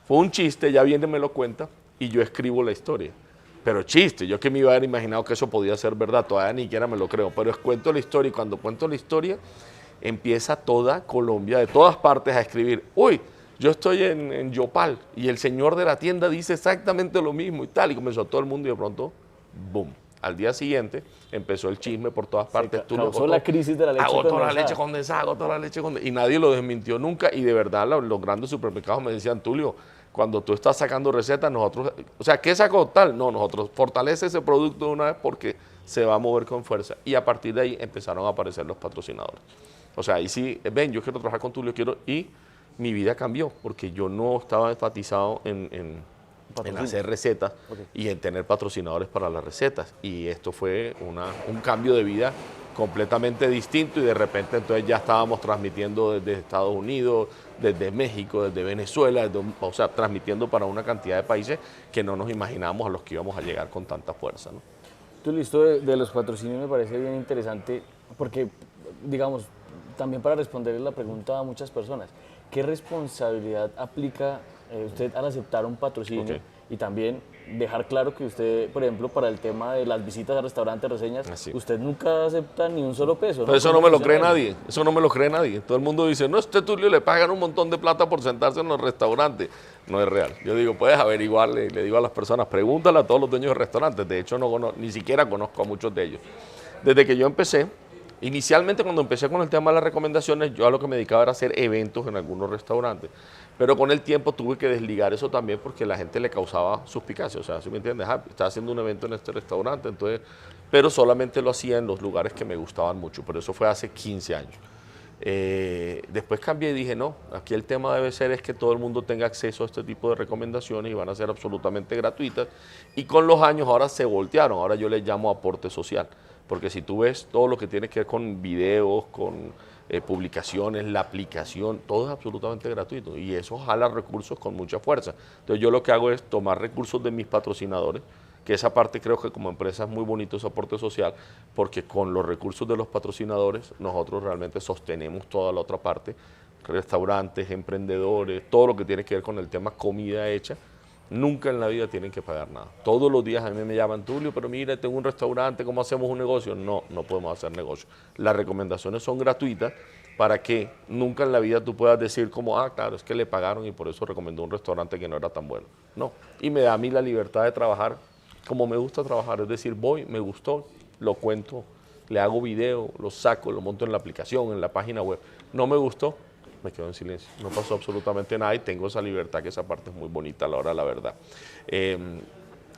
Fue un chiste, ya viene, me lo cuenta y yo escribo la historia. Pero chiste, yo que me iba a haber imaginado que eso podía ser verdad, todavía ni siquiera me lo creo, pero cuento la historia y cuando cuento la historia empieza toda Colombia, de todas partes a escribir, uy, yo estoy en Yopal y el señor de la tienda dice exactamente lo mismo y tal, y comenzó todo el mundo y de pronto, boom. Al día siguiente empezó el chisme por todas partes. Causó la crisis de la leche condensada. Agotó la leche condensada, y nadie lo desmintió nunca y de verdad los grandes supermercados me decían, Tulio, Cuando tú estás sacando recetas, nosotros, o sea, ¿qué sacó tal? No, nosotros fortalece ese producto de una vez porque se va a mover con fuerza. Y a partir de ahí empezaron a aparecer los patrocinadores. O sea, ahí sí, ven, yo quiero trabajar con Tulio, y mi vida cambió, porque yo no estaba enfatizado en hacer recetas y en tener patrocinadores para las recetas. Y esto fue un cambio de vida completamente distinto y de repente entonces ya estábamos transmitiendo desde Estados Unidos, desde México, desde Venezuela, o sea, transmitiendo para una cantidad de países que no nos imaginábamos a los que íbamos a llegar con tanta fuerza, ¿no? Tu listo de los patrocinios me parece bien interesante porque, digamos, también para responderle la pregunta a muchas personas, ¿qué responsabilidad aplica usted al aceptar un patrocinio? Okay. Y también dejar claro que usted, por ejemplo, para el tema de las visitas a restaurantes, reseñas, usted nunca acepta ni un solo peso. Pero eso no me lo cree nadie, eso no me lo cree nadie. Todo el mundo dice, no, este Tulio le pagan un montón de plata por sentarse en los restaurantes. No es real. Yo digo, puedes averiguarle, le digo a las personas, pregúntale a todos los dueños de restaurantes. De hecho, ni siquiera conozco a muchos de ellos. Desde que yo empecé, inicialmente cuando empecé con el tema de las recomendaciones, yo a lo que me dedicaba era hacer eventos en algunos restaurantes. Pero con el tiempo tuve que desligar eso también porque la gente le causaba suspicacia. O sea, ¿sí me entiendes? Estaba haciendo un evento en este restaurante, entonces, pero solamente lo hacía en los lugares que me gustaban mucho. Pero eso fue hace 15 años. Después cambié y dije, no, aquí el tema debe ser es que todo el mundo tenga acceso a este tipo de recomendaciones y van a ser absolutamente gratuitas. Y con los años ahora se voltearon, ahora yo les llamo aporte social. Porque si tú ves todo lo que tiene que ver con videos, con publicaciones, la aplicación, todo es absolutamente gratuito y eso jala recursos con mucha fuerza. Entonces yo lo que hago es tomar recursos de mis patrocinadores, que esa parte creo que como empresa es muy bonito ese aporte social, porque con los recursos de los patrocinadores nosotros realmente sostenemos toda la otra parte, restaurantes, emprendedores, todo lo que tiene que ver con el tema comida hecha. Nunca en la vida tienen que pagar nada. Todos los días a mí me llaman, Tulio, pero mira, tengo un restaurante, ¿cómo hacemos un negocio? No, no podemos hacer negocio. Las recomendaciones son gratuitas para que nunca en la vida tú puedas decir como, ah, claro, es que le pagaron y por eso recomendó un restaurante que no era tan bueno. No, y me da a mí la libertad de trabajar como me gusta trabajar, es decir, voy, me gustó, lo cuento, le hago video, lo saco, lo monto en la aplicación, en la página web. No me gustó, me quedo en silencio, no pasó absolutamente nada y tengo esa libertad, que esa parte es muy bonita a la hora de la verdad.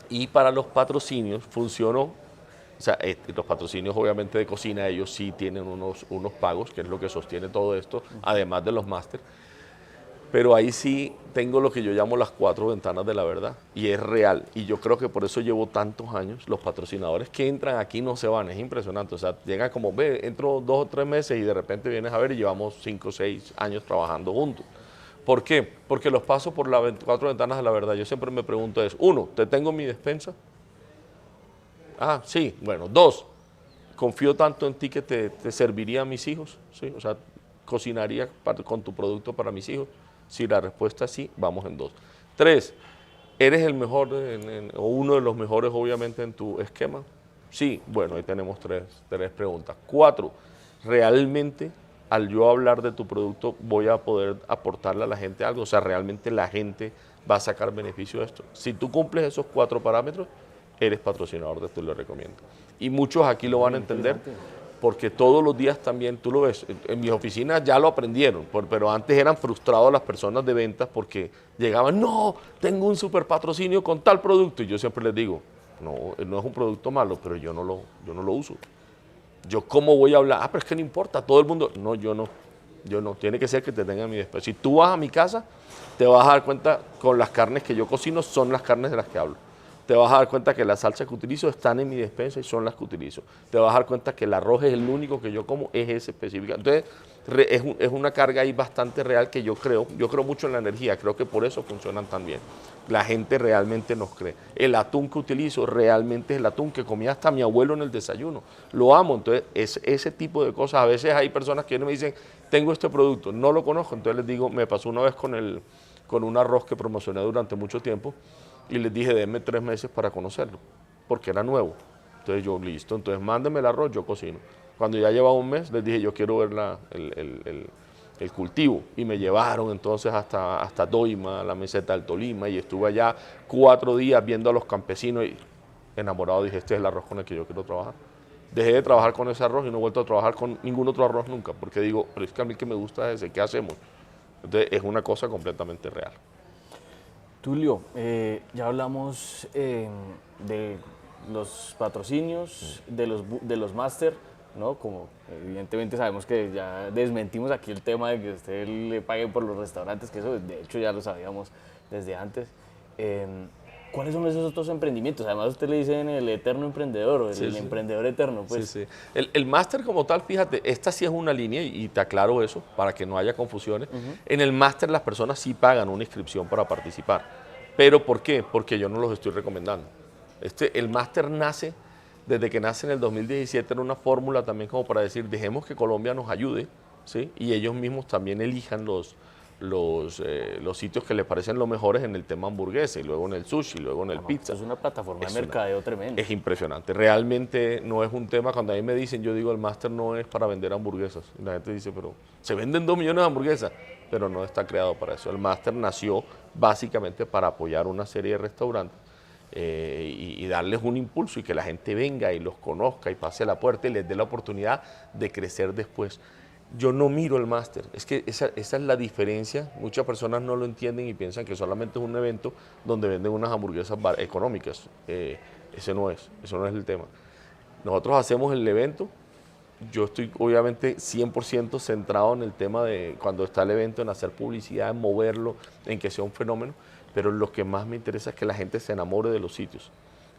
Y para los patrocinios funcionó, o sea, los patrocinios obviamente de cocina, ellos sí tienen unos pagos, que es lo que sostiene todo esto, además de los máster. Pero ahí sí tengo lo que yo llamo las 4 ventanas de la verdad y es real. Y yo creo que por eso llevo tantos años. Los patrocinadores que entran aquí no se van, es impresionante. O sea, llega como, ve, entro 2 o 3 meses y de repente vienes a ver y llevamos 5 o 6 años trabajando juntos. ¿Por qué? Porque los paso por las 4 ventanas de la verdad. Yo siempre me pregunto es, 1, ¿te tengo en mi despensa? Ah, sí, bueno. 2, ¿confío tanto en ti que te serviría a mis hijos? ¿Sí? O sea, ¿cocinaría con tu producto para mis hijos? Si la respuesta es sí, vamos en 2. 3, ¿eres el mejor o uno de los mejores obviamente en tu esquema? Sí, bueno, ahí tenemos 3 preguntas. 4, ¿realmente al yo hablar de tu producto voy a poder aportarle a la gente algo? O sea, ¿realmente la gente va a sacar beneficio de esto? Si tú cumples esos 4 parámetros, eres patrocinador de Tulio Recomienda. Y muchos aquí lo van a entender, porque todos los días también, tú lo ves, en mis oficinas ya lo aprendieron, pero antes eran frustrados las personas de ventas porque llegaban, no, tengo un super patrocinio con tal producto, y yo siempre les digo, no es un producto malo, pero yo no lo uso. Yo cómo voy a hablar, pero es que no importa, todo el mundo, no, yo no, tiene que ser que te tenga mi despensa. Si tú vas a mi casa, te vas a dar cuenta con las carnes que yo cocino, son las carnes de las que hablo. Te vas a dar cuenta que las salsas que utilizo están en mi despensa y son las que utilizo. Te vas a dar cuenta que el arroz es el único que yo como, es ese específico. Entonces, es una carga ahí bastante real que yo creo mucho en la energía, creo que por eso funcionan tan bien. La gente realmente nos cree. El atún que utilizo realmente es el atún que comía hasta mi abuelo en el desayuno. Lo amo, entonces ese tipo de cosas. A veces hay personas que me dicen, tengo este producto, no lo conozco, entonces les digo, me pasó una vez con un arroz que promocioné durante mucho tiempo, y les dije, denme 3 meses para conocerlo, porque era nuevo. Entonces yo, listo, entonces mándenme el arroz, yo cocino. Cuando ya llevaba un mes, les dije, yo quiero ver el cultivo. Y me llevaron entonces hasta Doima, la meseta del Tolima, y estuve allá 4 días viendo a los campesinos y enamorado, dije, este es el arroz con el que yo quiero trabajar. Dejé de trabajar con ese arroz y no he vuelto a trabajar con ningún otro arroz nunca, porque digo, pero es que a mí que me gusta ese, ¿qué hacemos? Entonces es una cosa completamente real. Tulio, ya hablamos de los patrocinios, de los máster, ¿no? Como evidentemente sabemos que ya desmentimos aquí el tema de que usted le pague por los restaurantes, que eso de hecho ya lo sabíamos desde antes. ¿Cuáles son esos otros emprendimientos? Además usted le dicen el eterno emprendedor, o el emprendedor eterno, pues. Sí, sí. El máster como tal, fíjate, esta sí es una línea y te aclaro eso para que no haya confusiones. En el máster las personas sí pagan una inscripción para participar. ¿Pero por qué? Porque yo no los estoy recomendando. El máster nace, desde que nace en el 2017, era una fórmula también como para decir, dejemos que Colombia nos ayude, ¿sí? Y ellos mismos también elijan los sitios que les parecen los mejores en el tema hamburguesa, y luego en el sushi, y luego en el pizza. Es una plataforma de mercadeo tremenda. Es impresionante. Realmente no es un tema, cuando a mí me dicen, yo digo, el máster no es para vender hamburguesas. Y la gente dice, pero se venden 2 millones de hamburguesas, pero no está creado para eso. El máster nació básicamente para apoyar una serie de restaurantes y darles un impulso y que la gente venga y los conozca y pase a la puerta y les dé la oportunidad de crecer después. Yo no miro el máster, es que esa es la diferencia. Muchas personas no lo entienden y piensan que solamente es un evento donde venden unas hamburguesas económicas. Eso no es el tema. Nosotros hacemos el evento, yo estoy obviamente 100% centrado en el tema de cuando está el evento, en hacer publicidad, en moverlo, en que sea un fenómeno, pero lo que más me interesa es que la gente se enamore de los sitios.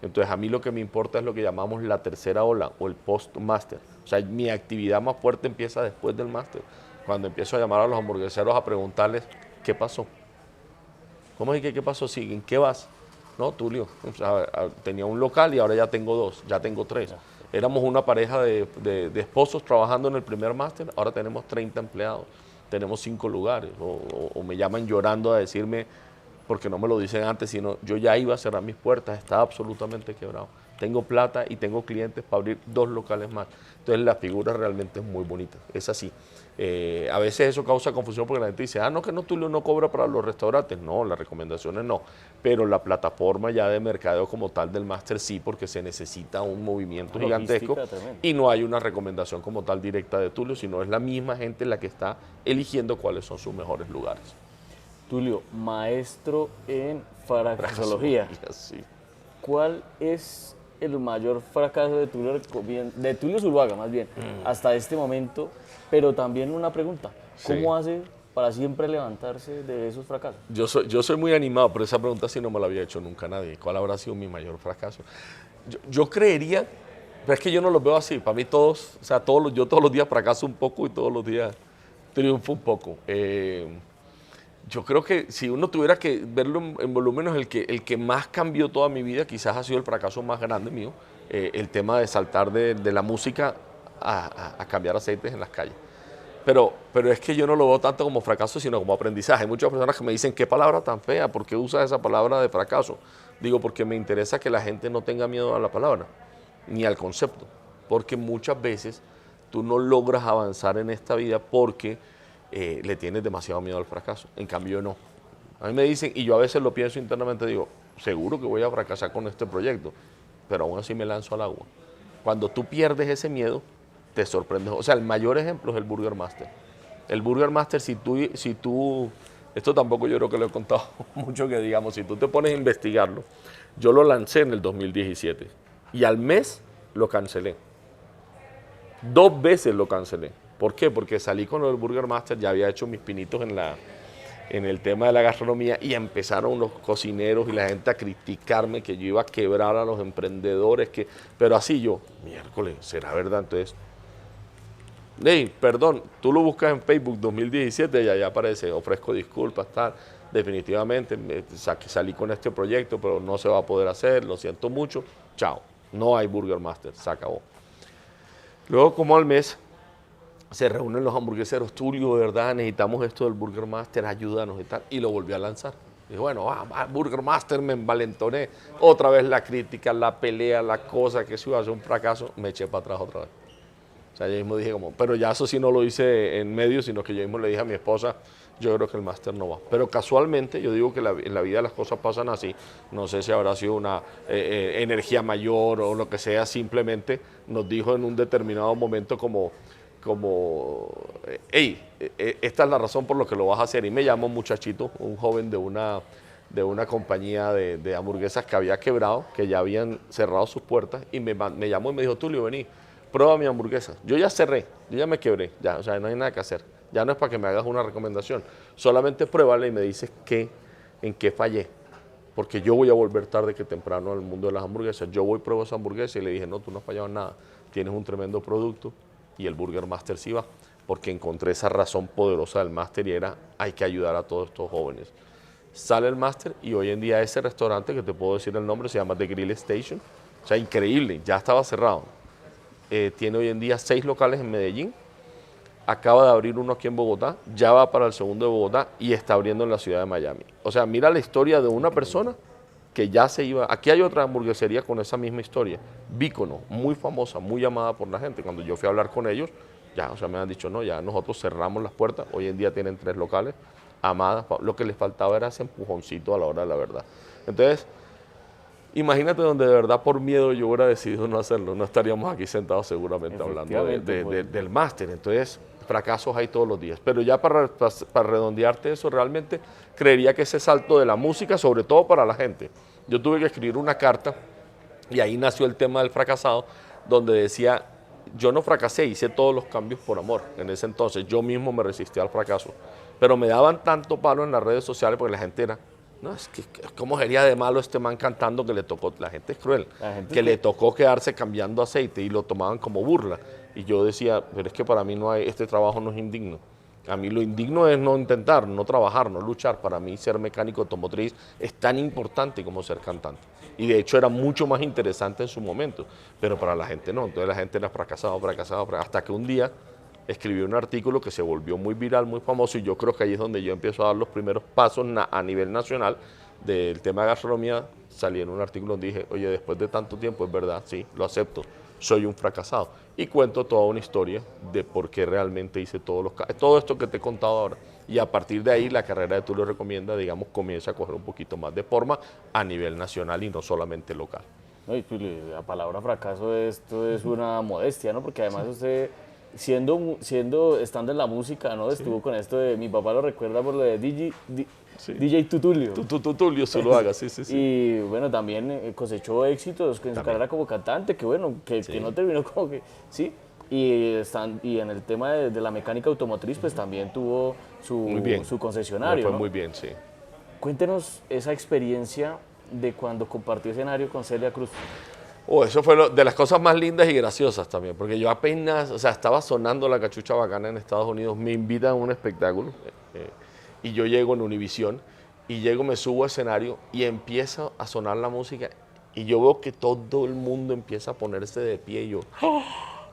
Entonces a mí lo que me importa es lo que llamamos la tercera ola o el post-máster. O sea, mi actividad más fuerte empieza después del máster, cuando empiezo a llamar a los hamburgueseros a preguntarles qué pasó. ¿Cómo es que qué pasó? Sí, ¿en qué vas? No, Tulio, o sea, tenía un local y ahora ya tengo 2, ya tengo 3. Éramos una pareja de esposos trabajando en el primer máster, ahora tenemos 30 empleados, tenemos 5 lugares, o me llaman llorando a decirme, porque no me lo dicen antes, sino yo ya iba a cerrar mis puertas, estaba absolutamente quebrado. Tengo plata y tengo clientes para abrir 2 locales más. Entonces la figura realmente es muy bonita, es así. A veces eso causa confusión porque la gente dice, no, que no, Tulio no cobra para los restaurantes. No, las recomendaciones no, pero la plataforma ya de mercadeo como tal del máster sí, porque se necesita un movimiento gigantesco y no hay una recomendación como tal directa de Tulio, sino es la misma gente la que está eligiendo cuáles son sus mejores lugares. Tulio, maestro en fracasología. Sí. ¿Cuál es el mayor fracaso de Tulio Zuluaga, más bien, hasta este momento? Pero también una pregunta, ¿cómo hace para siempre levantarse de esos fracasos? Yo soy muy animado, pero esa pregunta sí no me la había hecho nunca nadie. ¿Cuál habrá sido mi mayor fracaso? Yo creería, pero es que yo no los veo así. Para mí todos, o sea, yo todos los días fracaso un poco y todos los días triunfo un poco. Yo creo que si uno tuviera que verlo en volúmenes, el que más cambió toda mi vida quizás ha sido el fracaso más grande mío, el tema de saltar de la música a cambiar aceites en las calles. Pero es que yo no lo veo tanto como fracaso, sino como aprendizaje. Hay muchas personas que me dicen, qué palabra tan fea, ¿por qué usas esa palabra de fracaso? Digo, porque me interesa que la gente no tenga miedo a la palabra, ni al concepto, porque muchas veces tú no logras avanzar en esta vida porque le tienes demasiado miedo al fracaso. En cambio, no. A mí me dicen, y yo a veces lo pienso internamente, digo, seguro que voy a fracasar con este proyecto, pero aún así me lanzo al agua. Cuando tú pierdes ese miedo, te sorprendes. O sea, el mayor ejemplo es el Burger Master. El Burger Master, si tú, esto tampoco yo creo que lo he contado mucho que digamos, si tú te pones a investigarlo, yo lo lancé en el 2017 y al mes lo cancelé. 2 veces lo cancelé. ¿Por qué? Porque salí con el Burger Master, ya había hecho mis pinitos en el tema de la gastronomía y empezaron los cocineros y la gente a criticarme que yo iba a quebrar a los emprendedores, pero así yo, miércoles, ¿será verdad? Entonces, hey, perdón, tú lo buscas en Facebook 2017 y allá aparece, ofrezco disculpas, tal, definitivamente salí con este proyecto, pero no se va a poder hacer, lo siento mucho, chao, no hay Burger Master, se acabó. Luego, como al mes, se reúnen los hamburgueseros, Tulio, de verdad, necesitamos esto del Burger Master, ayúdanos y tal, y lo volví a lanzar. Y bueno, Burger Master, me envalentoné, otra vez la crítica, la pelea, la cosa, que si iba a ser un fracaso, me eché para atrás otra vez. O sea, yo mismo dije como, pero ya eso sí no lo hice en medio, sino que yo mismo le dije a mi esposa, yo creo que el máster no va. Pero casualmente, yo digo que en la vida las cosas pasan así, no sé si habrá sido una energía mayor o lo que sea, simplemente nos dijo en un determinado momento como hey, esta es la razón por la que lo vas a hacer. Y me llama un muchachito, un joven de una de una compañía de hamburguesas que había quebrado, que ya habían cerrado sus puertas, y me llamó y me dijo, Tulio, vení, prueba mi hamburguesa. Yo ya cerré, yo ya me quebré, ya, o sea, no hay nada que hacer. Ya no es para que me hagas una recomendación, solamente pruébala y me dices en qué fallé. Porque yo voy a volver tarde que temprano al mundo de las hamburguesas. Yo voy, pruebo esa hamburguesa y le dije, no, tú no has fallado en nada, tienes un tremendo producto y el Burger Master sí va. Porque encontré esa razón poderosa del Master y era, hay que ayudar a todos estos jóvenes. Sale el Master y hoy en día ese restaurante, que te puedo decir el nombre, se llama The Grill Station. O sea, increíble, ya estaba cerrado. Tiene hoy en día 6 locales en Medellín. Acaba de abrir uno aquí en Bogotá, ya va para el segundo de Bogotá y está abriendo en la ciudad de Miami. O sea, mira la historia de una persona que ya se iba. Aquí hay otra hamburguesería con esa misma historia, Vícono, muy famosa, muy llamada por la gente. Cuando yo fui a hablar con ellos, ya, o sea, me han dicho, no, ya nosotros cerramos las puertas, hoy en día tienen 3 locales, amadas, lo que les faltaba era ese empujoncito a la hora de la verdad. Entonces, imagínate donde de verdad por miedo yo hubiera decidido no hacerlo, no estaríamos aquí sentados seguramente hablando del máster. Entonces, fracasos hay todos los días. Pero ya para redondearte eso, realmente creería que ese salto de la música, sobre todo para la gente. Yo tuve que escribir una carta y ahí nació el tema del fracasado, donde decía, yo no fracasé, hice todos los cambios por amor. En ese entonces yo mismo me resistí al fracaso. Pero me daban tanto palo en las redes sociales porque la gente era, no, es que cómo sería de malo este man cantando que le tocó, la gente es cruel, que le tocó quedarse cambiando aceite y lo tomaban como burla. Y yo decía, pero es que para mí no hay, este trabajo no es indigno. A mí lo indigno es no intentar, no trabajar, no luchar. Para mí ser mecánico automotriz es tan importante como ser cantante. Y de hecho era mucho más interesante en su momento, pero para la gente no. Entonces la gente era fracasado, hasta que un día escribí un artículo que se volvió muy viral, muy famoso, y yo creo que ahí es donde yo empiezo a dar los primeros pasos a nivel nacional del tema de gastronomía. Salí en un artículo donde dije, oye, después de tanto tiempo, es verdad, sí, lo acepto, soy un fracasado. Y cuento toda una historia de por qué realmente hice todo esto que te he contado ahora. Y a partir de ahí la carrera de Tulio Recomienda, digamos, comienza a coger un poquito más de forma a nivel nacional y no solamente local. No, y Tulio, la palabra fracaso esto es una modestia, ¿no? Porque además usted, estando en la música, ¿no? Estuvo con esto de, mi papá lo recuerda por lo de DJ Tutulio. Tulio se lo haga, sí. Y bueno, también cosechó éxitos en su carrera como cantante, que bueno, que no terminó como que, sí. Y en el tema de la mecánica automotriz, pues también tuvo su concesionario, fue ¿no? muy bien, sí. Cuéntenos esa experiencia de cuando compartió escenario con Celia Cruz. Eso fue de las cosas más lindas y graciosas también, porque yo apenas, o sea, estaba sonando La Cachucha Bacana en Estados Unidos, me invitan a un espectáculo y yo llego en Univisión y me subo a escenario y empieza a sonar la música y yo veo que todo el mundo empieza a ponerse de pie y yo, ¡oh!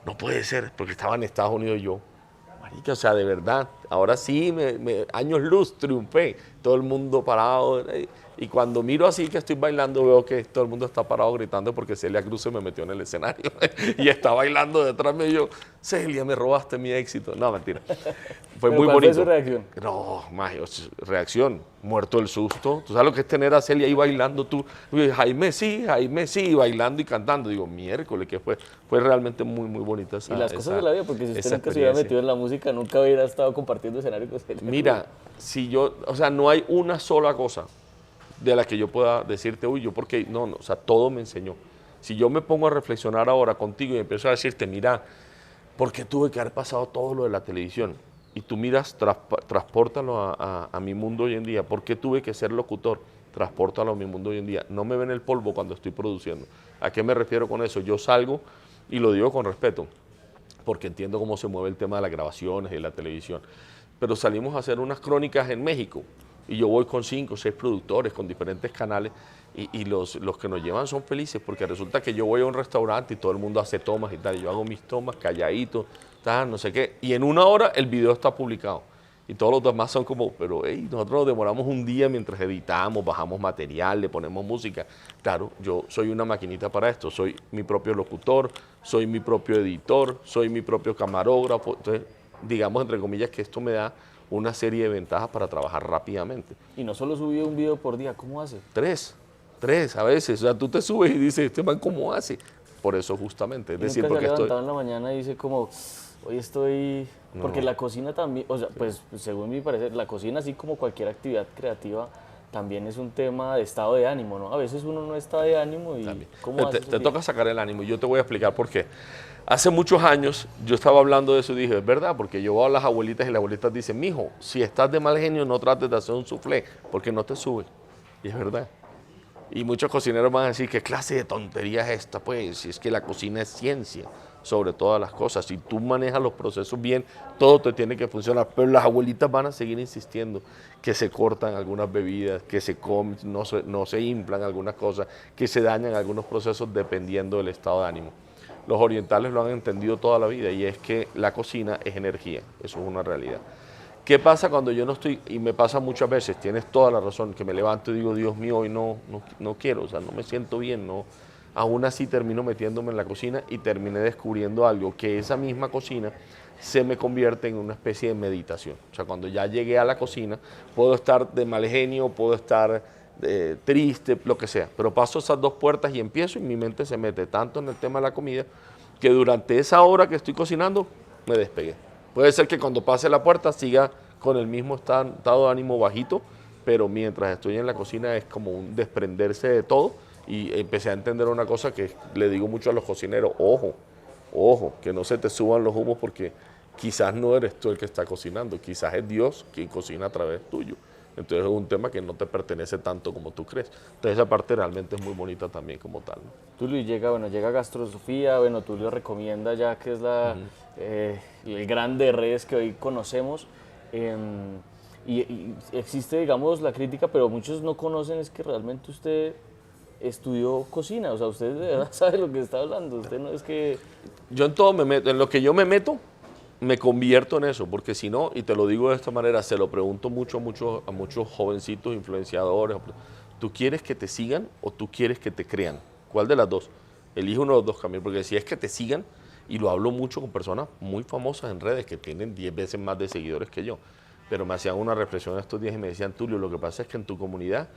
No puede ser, porque estaba en Estados Unidos y yo, marica, o sea, de verdad, ahora sí, años luz, triunfé, todo el mundo parado. Y cuando miro así que estoy bailando, veo que todo el mundo está parado gritando porque Celia Cruz se me metió en el escenario y está bailando detrás de mí. Y yo, Celia, me robaste mi éxito. No, mentira. Fue muy bonito. ¿Cuál fue su reacción? No, Mario, reacción, muerto el susto. ¿Tú sabes lo que es tener a Celia ahí bailando tú? Jaime sí, bailando y cantando. Digo, miércoles, que fue realmente muy, muy bonita esa. Y las cosas de la vida, porque si usted nunca se hubiera metido en la música, nunca hubiera estado compartiendo escenario con Celia. Mira, o sea, no hay una sola cosa de la que yo pueda decirte, uy, yo porque, no, o sea, todo me enseñó. Si yo me pongo a reflexionar ahora contigo y empiezo a decirte, mira, ¿por qué tuve que haber pasado todo lo de la televisión? Y tú miras, transpórtalo a mi mundo hoy en día. ¿Por qué tuve que ser locutor? Transpórtalo a mi mundo hoy en día. No me ven el polvo cuando estoy produciendo. ¿A qué me refiero con eso? Yo salgo, y lo digo con respeto, porque entiendo cómo se mueve el tema de las grabaciones y la televisión, pero salimos a hacer unas crónicas en México, y yo voy con 5 o 6 productores, con diferentes canales, y los que nos llevan son felices, porque resulta que yo voy a un restaurante y todo el mundo hace tomas y tal, y yo hago mis tomas calladito, tal, no sé qué, y en 1 hora el video está publicado. Y todos los demás son como, pero hey, nosotros nos demoramos un día mientras editamos, bajamos material, le ponemos música. Claro, yo soy una maquinita para esto, soy mi propio locutor, soy mi propio editor, soy mi propio camarógrafo. Entonces, digamos, entre comillas, que esto me da una serie de ventajas para trabajar rápidamente. Y no solo subí un video por día, ¿cómo hace? 3 a veces. O sea, tú te subes y dices, este man, ¿cómo hace? Por eso justamente. Es decir, porque se ha levantado en la mañana y dice como, hoy estoy... Porque la cocina también, o sea, pues según mi parecer, la cocina, así como cualquier actividad creativa, también es un tema de estado de ánimo, ¿no? A veces uno no está de ánimo y También. ¿cómo haces Te un día? toca sacar el ánimo y yo te voy a explicar por qué. Hace muchos años yo estaba hablando de eso y dije, es verdad, porque yo voy a las abuelitas y las abuelitas dicen, mijo, si estás de mal genio no trates de hacer un soufflé porque no te sube. Y es verdad. Y muchos cocineros van a decir, ¿qué clase de tontería es esta? Pues si es que la cocina es ciencia sobre todas las cosas. Si tú manejas los procesos bien, todo te tiene que funcionar. Pero las abuelitas van a seguir insistiendo que se cortan algunas bebidas, que se comen, no se inflan algunas cosas, que se dañan algunos procesos dependiendo del estado de ánimo. Los orientales lo han entendido toda la vida y es que la cocina es energía, eso es una realidad. ¿Qué pasa cuando yo no estoy, y me pasa muchas veces, tienes toda la razón, que me levanto y digo, Dios mío, hoy no quiero, o sea, no me siento bien, no. Aún así termino metiéndome en la cocina y terminé descubriendo algo, que esa misma cocina se me convierte en una especie de meditación. O sea, cuando ya llegué a la cocina, puedo estar de mal genio, puedo estar triste, lo que sea, pero paso esas dos puertas y empiezo y mi mente se mete tanto en el tema de la comida que durante esa hora que estoy cocinando me despegué. Puede ser que cuando pase la puerta siga con el mismo estado de ánimo bajito, pero mientras estoy en la cocina es como un desprenderse de todo y empecé a entender una cosa que le digo mucho a los cocineros, ojo, que no se te suban los humos porque quizás no eres tú el que está cocinando, quizás es Dios quien cocina a través tuyo. Entonces es un tema que no te pertenece tanto como tú crees. Entonces esa parte realmente es muy bonita también como tal, ¿no? Tulio, y llega Gastrosofía, bueno, Tulio recomienda ya que es el gran de redes que hoy conocemos. Y existe, digamos, la crítica, pero muchos no conocen es que realmente usted estudió cocina, o sea, usted de verdad sabe lo que está hablando, usted no es que... Yo en todo me meto, en lo que yo me meto, me convierto en eso, porque si no, y te lo digo de esta manera, se lo pregunto a muchos jovencitos influenciadores, ¿tú quieres que te sigan o tú quieres que te crean? ¿Cuál de las dos? Elige uno de los dos caminos, porque si es que te sigan, y lo hablo mucho con personas muy famosas en redes que tienen 10 veces más de seguidores que yo, pero me hacían una reflexión estos días y me decían, Tulio, lo que pasa es que en tu comunidad,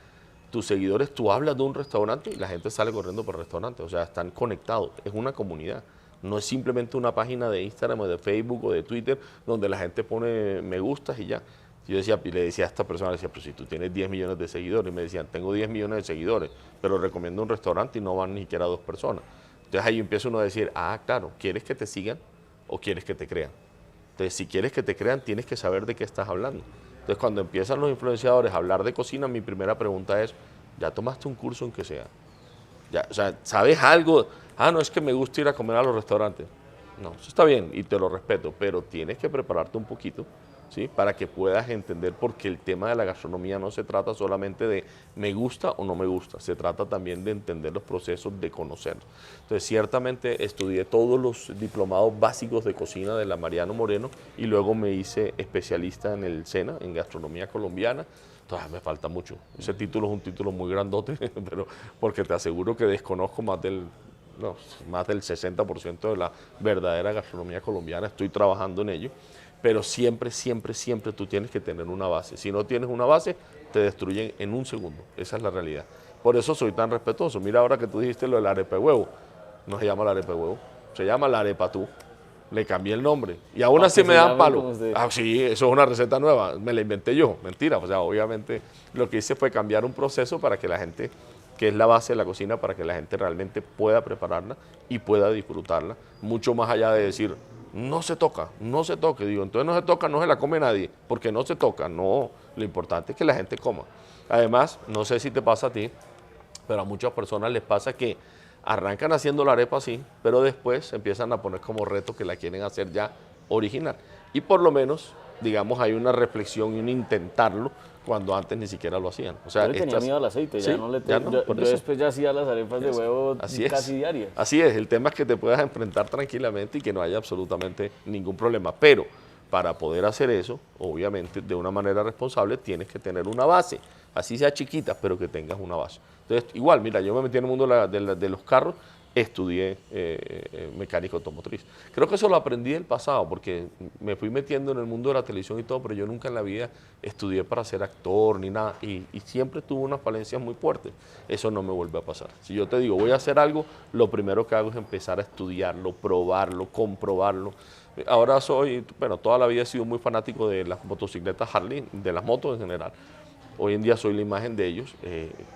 tus seguidores, tú hablas de un restaurante y la gente sale corriendo por el restaurante, o sea, están conectados, es una comunidad. No es simplemente una página de Instagram o de Facebook o de Twitter donde la gente pone me gustas y ya. Yo decía, y le decía a esta persona, le decía, pero si tú tienes 10 millones de seguidores, y me decían, tengo 10 millones de seguidores, pero recomiendo un restaurante y no van ni siquiera dos personas. Entonces ahí empieza uno a decir, ah, claro, ¿quieres que te sigan o quieres que te crean? Entonces, si quieres que te crean, tienes que saber de qué estás hablando. Entonces, cuando empiezan los influenciadores a hablar de cocina, mi primera pregunta es, ¿ya tomaste un curso en que sea? Ya, o sea, ¿sabes algo? Ah, no, es que me gusta ir a comer a los restaurantes. No, eso está bien y te lo respeto, pero tienes que prepararte un poquito, ¿sí? Para que puedas entender, porque el tema de la gastronomía no se trata solamente de me gusta o no me gusta, se trata también de entender los procesos, de conocerlos. Entonces, ciertamente estudié todos los diplomados básicos de cocina de la Mariano Moreno y luego me hice especialista en el SENA, en gastronomía colombiana. Todavía me falta mucho. Ese título es un título muy grandote, pero porque te aseguro que desconozco más del 60% de la verdadera gastronomía colombiana. Estoy trabajando en ello, pero siempre, siempre, siempre tú tienes que tener una base. Si no tienes una base, te destruyen en un segundo. Esa es la realidad. Por eso soy tan respetuoso. Mira ahora que tú dijiste lo del arepa de huevo. No se llama la arepa de huevo, se llama la arepa tú. Le cambié el nombre. Y aún así me dan palo. Ah, sí, eso es una receta nueva. Me la inventé yo. Mentira. O sea, obviamente lo que hice fue cambiar un proceso para que la gente, que es la base de la cocina, para que la gente realmente pueda prepararla y pueda disfrutarla. Mucho más allá de decir, no se toca, no se toque. Digo, entonces no se toca, no se la come nadie. Porque no se toca. No, lo importante es que la gente coma. Además, no sé si te pasa a ti, pero a muchas personas les pasa que arrancan haciendo la arepa así, pero después empiezan a poner como reto que la quieren hacer ya original. Y por lo menos, digamos, hay una reflexión y un intentarlo cuando antes ni siquiera lo hacían. O sea, Yo le tenía miedo al aceite, ¿sí? ya no le Ya no, yo, por yo eso. después ya hacía las arepas de huevo Así casi es. diarias. Así es, el tema es que te puedas enfrentar tranquilamente y que no haya absolutamente ningún problema. Pero para poder hacer eso, obviamente, de una manera responsable, tienes que tener una base. Así sea chiquita, pero que tengas una base. Entonces, igual, mira, yo me metí en el mundo de los carros, estudié mecánica automotriz. Creo que eso lo aprendí del pasado, porque me fui metiendo en el mundo de la televisión y todo, pero yo nunca en la vida estudié para ser actor ni nada, y siempre tuve unas falencias muy fuertes. Eso no me vuelve a pasar. Si yo te digo, voy a hacer algo, lo primero que hago es empezar a estudiarlo, probarlo, comprobarlo. Ahora soy, bueno, toda la vida he sido muy fanático de las motocicletas Harley, de las motos en general. hoy en día soy la imagen de ellos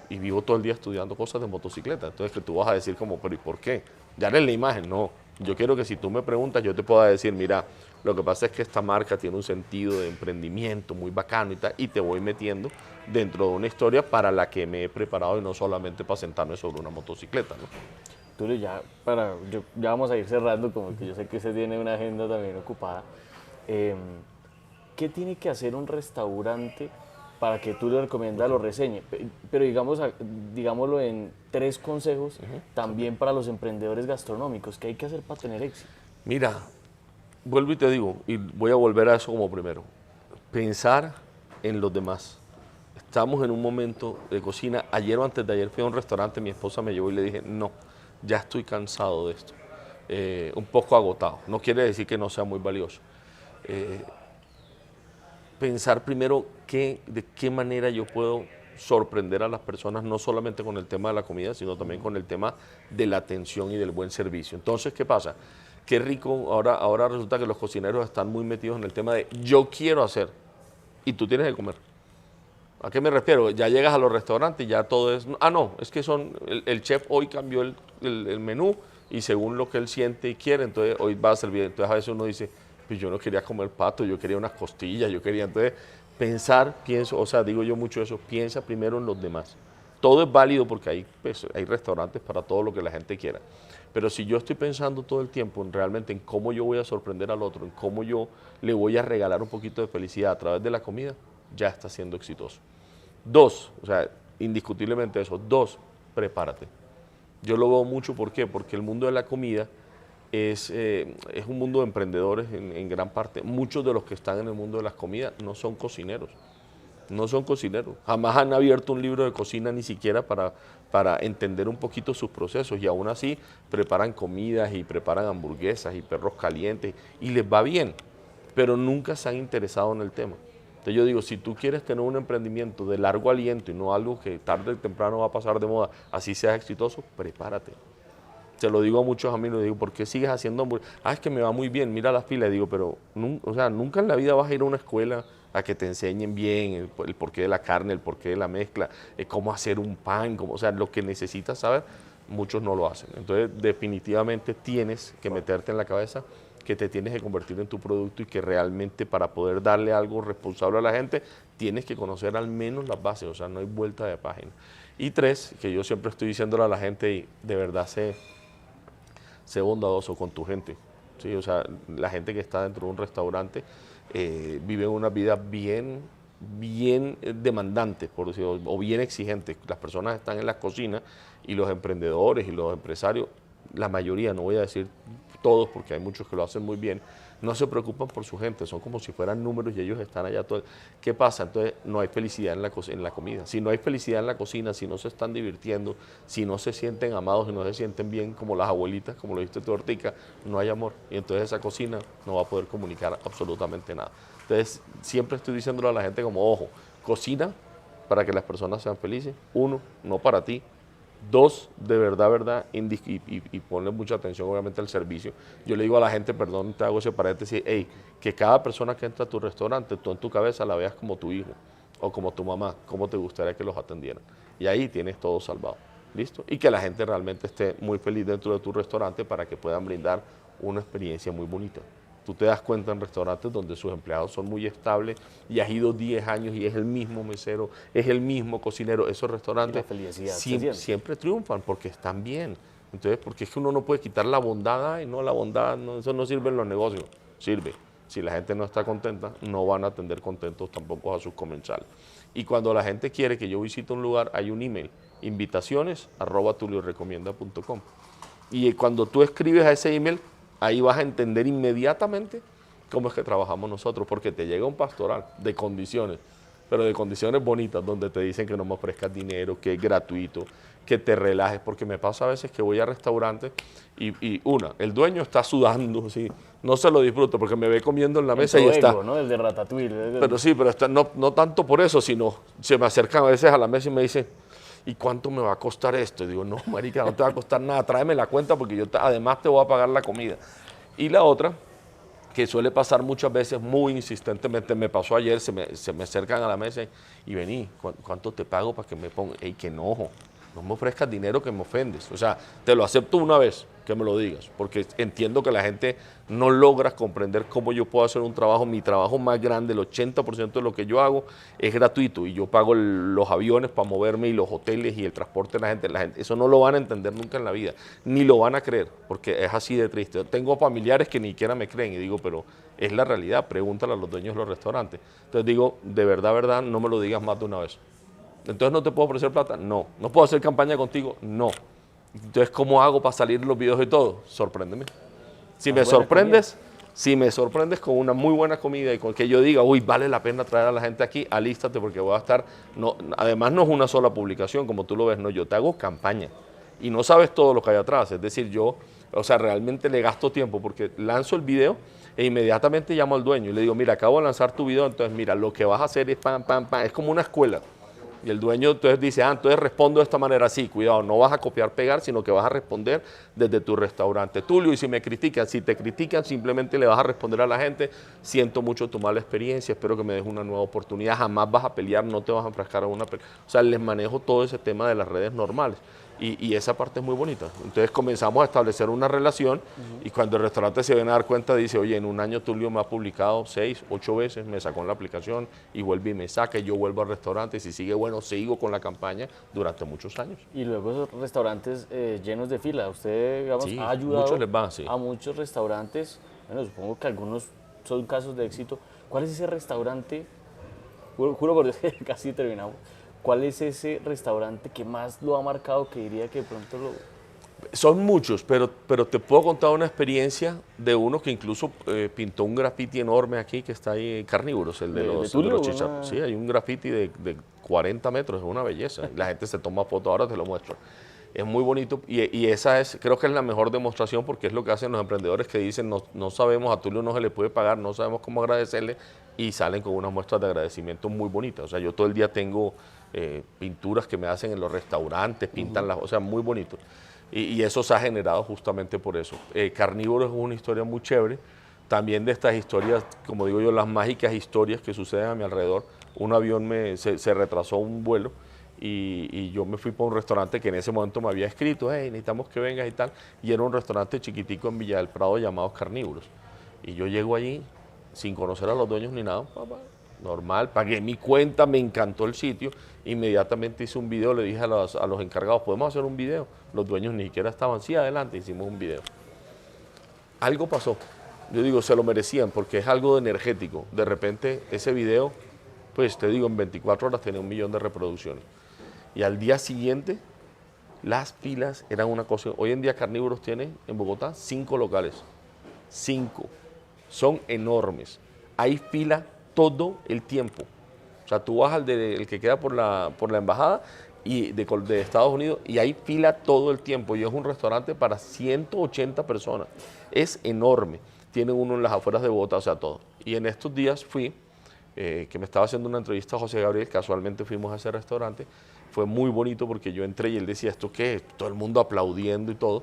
y vivo todo el día estudiando cosas de motocicleta. Entonces que tú vas a decir como, pero ¿y por qué? Ya eres la imagen, no. Yo quiero que si tú me preguntas, yo te pueda decir, mira, lo que pasa es que esta marca tiene un sentido de emprendimiento muy bacano y tal, y te voy metiendo dentro de una historia para la que me he preparado y no solamente para sentarme sobre una motocicleta, ¿no? Tulio, ya vamos a ir cerrando, como que yo sé que usted tiene una agenda también ocupada. ¿Qué tiene que hacer un restaurante para que tú le recomiendas lo reseñe? Pero digámoslo en 3 consejos también para los emprendedores gastronómicos. ¿Qué hay que hacer para tener éxito? Mira, vuelvo y te digo, y voy a volver a eso como primero, pensar en los demás. Estamos en un momento de cocina. Ayer o antes de ayer fui a un restaurante, mi esposa me llevó y le dije, no, ya estoy cansado de esto, un poco agotado. No quiere decir que no sea muy valioso. Pensar primero de qué manera yo puedo sorprender a las personas, no solamente con el tema de la comida, sino también con el tema de la atención y del buen servicio. Entonces, ¿qué pasa? Qué rico, ahora resulta que los cocineros están muy metidos en el tema de yo quiero hacer y tú tienes que comer. ¿A qué me refiero? Ya llegas a los restaurantes y ya todo es, no, es que el chef hoy cambió el menú y según lo que él siente y quiere, entonces hoy va a servir. Entonces a veces uno dice, pues yo no quería comer pato, yo quería unas costillas, entonces digo yo mucho eso, piensa primero en los demás. Todo es válido porque hay restaurantes para todo lo que la gente quiera. Pero si yo estoy pensando todo el tiempo realmente en cómo yo voy a sorprender al otro, en cómo yo le voy a regalar un poquito de felicidad a través de la comida, ya está siendo exitoso. 2, indiscutiblemente eso. 2, prepárate. Yo lo veo mucho, ¿por qué? Porque el mundo de la comida es un mundo de emprendedores en gran parte. Muchos de los que están en el mundo de las comidas no son cocineros. No son cocineros. Jamás han abierto un libro de cocina ni siquiera para entender un poquito sus procesos y aún así preparan comidas y preparan hamburguesas y perros calientes y les va bien, pero nunca se han interesado en el tema. Entonces yo digo, si tú quieres tener un emprendimiento de largo aliento y no algo que tarde o temprano va a pasar de moda, así seas exitoso, prepárate. Se lo digo a muchos amigos, digo, ¿por qué sigues haciendo hamburguesas? Es que me va muy bien, mira las filas. Digo, pero nunca en la vida vas a ir a una escuela a que te enseñen bien el porqué de la carne, el porqué de la mezcla, cómo hacer un pan, lo que necesitas saber, muchos no lo hacen. Entonces, definitivamente tienes que meterte en la cabeza que te tienes que convertir en tu producto y que realmente para poder darle algo responsable a la gente, tienes que conocer al menos las bases, no hay vuelta de página. Y 3, que yo siempre estoy diciéndole a la gente y de verdad sé bondadoso con tu gente. ¿Sí? La gente que está dentro de un restaurante vive una vida bien demandante, por decirlo, o bien exigente. Las personas están en la cocina y los emprendedores y los empresarios, la mayoría, no voy a decir todos porque hay muchos que lo hacen muy bien, no se preocupan por su gente, son como si fueran números y ellos están allá todo. ¿Qué pasa? Entonces no hay felicidad en la comida. Si no hay felicidad en la cocina, si no se están divirtiendo, si no se sienten amados y no se sienten bien como las abuelitas, como lo dijiste tú, Ortica, no hay amor. Y entonces esa cocina no va a poder comunicar absolutamente nada. Entonces siempre estoy diciéndole a la gente como, ojo, cocina para que las personas sean felices. 1, no para ti. 2, de verdad, y ponle mucha atención obviamente al servicio. Yo le digo a la gente, perdón, te hago ese paréntesis, que cada persona que entra a tu restaurante, tú en tu cabeza la veas como tu hijo o como tu mamá, cómo te gustaría que los atendieran. Y ahí tienes todo salvado, ¿listo? Y que la gente realmente esté muy feliz dentro de tu restaurante para que puedan brindar una experiencia muy bonita. Tú te das cuenta en restaurantes donde sus empleados son muy estables y has ido 10 años y es el mismo mesero, es el mismo cocinero. Esos restaurantes siempre triunfan porque están bien. Entonces, porque es que uno no puede quitar la bondad, la bondad, eso no sirve en los negocios. Sirve. Si la gente no está contenta, no van a atender contentos tampoco a sus comensales. Y cuando la gente quiere que yo visite un lugar, hay un email, invitaciones@tuliorecomienda.com. Y cuando tú escribes a ese email, ahí vas a entender inmediatamente cómo es que trabajamos nosotros, porque te llega un pastoral de condiciones, pero de condiciones bonitas, donde te dicen que no me ofrezcas dinero, que es gratuito, que te relajes, porque me pasa a veces que voy a restaurantes y el dueño está sudando, ¿sí? No se lo disfruto porque me ve comiendo en la mesa y está... ¿no? El de Ratatouille. Pero sí, pero no tanto por eso, sino se me acercan a veces a la mesa y me dicen, ¿y cuánto me va a costar esto? Y digo, no, marica, no te va a costar nada, tráeme la cuenta porque yo además te voy a pagar la comida. Y la otra, que suele pasar muchas veces muy insistentemente. Me pasó ayer, se me acercan a la mesa y vení, ¿cuánto te pago para que me ponga? Ey, que enojo, no me ofrezcas dinero que me ofendes. O sea, te lo acepto una vez que me lo digas, porque entiendo que la gente no logra comprender cómo yo puedo hacer un trabajo. Mi trabajo más grande, el 80% de lo que yo hago es gratuito y yo pago los aviones para moverme y los hoteles y el transporte de la gente. Eso no lo van a entender nunca en la vida, ni lo van a creer, porque es así de triste. Tengo familiares que ni siquiera me creen y digo, pero es la realidad, pregúntale a los dueños de los restaurantes. Entonces digo, de verdad, no me lo digas más de una vez. Entonces, ¿no te puedo ofrecer plata? No. ¿No puedo hacer campaña contigo? No. Entonces, ¿cómo hago para salir los videos y todo? Sorpréndeme. Si me sorprendes con una muy buena comida y con que yo diga, uy, vale la pena traer a la gente aquí, alístate porque voy a estar, no, además no es una sola publicación, como tú lo ves, no, yo te hago campaña y no sabes todo lo que hay atrás, es decir, yo, o sea, realmente le gasto tiempo porque lanzo el video e inmediatamente llamo al dueño y le digo, mira, acabo de lanzar tu video, entonces mira, lo que vas a hacer es pam, pam, pam, es como una escuela. Y el dueño entonces dice, entonces respondo de esta manera, sí, cuidado, no vas a copiar, pegar, sino que vas a responder desde tu restaurante. Tulio, y si me critican, si te critican, simplemente le vas a responder a la gente, siento mucho tu mala experiencia, espero que me des una nueva oportunidad, jamás vas a pelear, no te vas a enfrascar a una pelea. O sea, les manejo todo ese tema de las redes normales. Y esa parte es muy bonita. Entonces comenzamos a establecer una relación y cuando el restaurante se viene a dar cuenta dice, oye, en un año Tulio me ha publicado 6, 8 veces, me sacó en la aplicación y vuelve y me saca y yo vuelvo al restaurante y si sigue bueno, sigo con la campaña durante muchos años. Y luego esos restaurantes llenos de fila, usted digamos, Sí, ha ayudado muchos les va, sí. a muchos restaurantes, bueno, supongo que algunos son casos de éxito. ¿Cuál es ese restaurante? Juro por Dios que casi terminamos. ¿Cuál es ese restaurante que más lo ha marcado, que diría que de pronto lo... Son muchos, pero te puedo contar una experiencia de uno que incluso pintó un graffiti enorme aquí que está ahí, Carnívoros, el de los chicharros. Sí, hay un graffiti de 40 metros, es una belleza. La gente se toma fotos, ahora te lo muestro. Es muy bonito y esa es, creo que es la mejor demostración porque es lo que hacen los emprendedores que dicen no sabemos, a Tulio no se le puede pagar, no sabemos cómo agradecerle y salen con unas muestras de agradecimiento muy bonitas. O sea, yo todo el día tengo pinturas que me hacen en los restaurantes, pintan las, o sea, muy bonito. Y eso se ha generado justamente por eso. Carnívoros es una historia muy chévere. También de estas historias, como digo yo, las mágicas historias que suceden a mi alrededor. Un avión se retrasó un vuelo y yo me fui para un restaurante que en ese momento me había escrito, hey, necesitamos que vengas y tal. Y era un restaurante chiquitico en Villa del Prado llamado Carnívoros. Y yo llego allí sin conocer a los dueños ni nada, normal, pagué mi cuenta, me encantó el sitio, inmediatamente hice un video, le dije a los encargados, ¿podemos hacer un video? Los dueños ni siquiera estaban, sí, adelante, hicimos un video. Algo pasó, yo digo, se lo merecían porque es algo energético. De repente ese video, pues te digo, en 24 horas tenía 1 millón de reproducciones. Y al día siguiente, las filas eran una cosa. Hoy en día Carnívoros tiene en Bogotá 5 locales, 5, son enormes. Hay fila todo el tiempo. O sea, tú vas al el que queda por la embajada y de Estados Unidos y hay fila todo el tiempo. Y es un restaurante para 180 personas. Es enorme. Tiene uno en las afueras de Bogotá, o sea, todo. Y en estos días fui, que me estaba haciendo una entrevista a José Gabriel, casualmente fuimos a ese restaurante. Fue muy bonito porque yo entré y él decía, ¿esto qué es? Todo el mundo aplaudiendo y todo.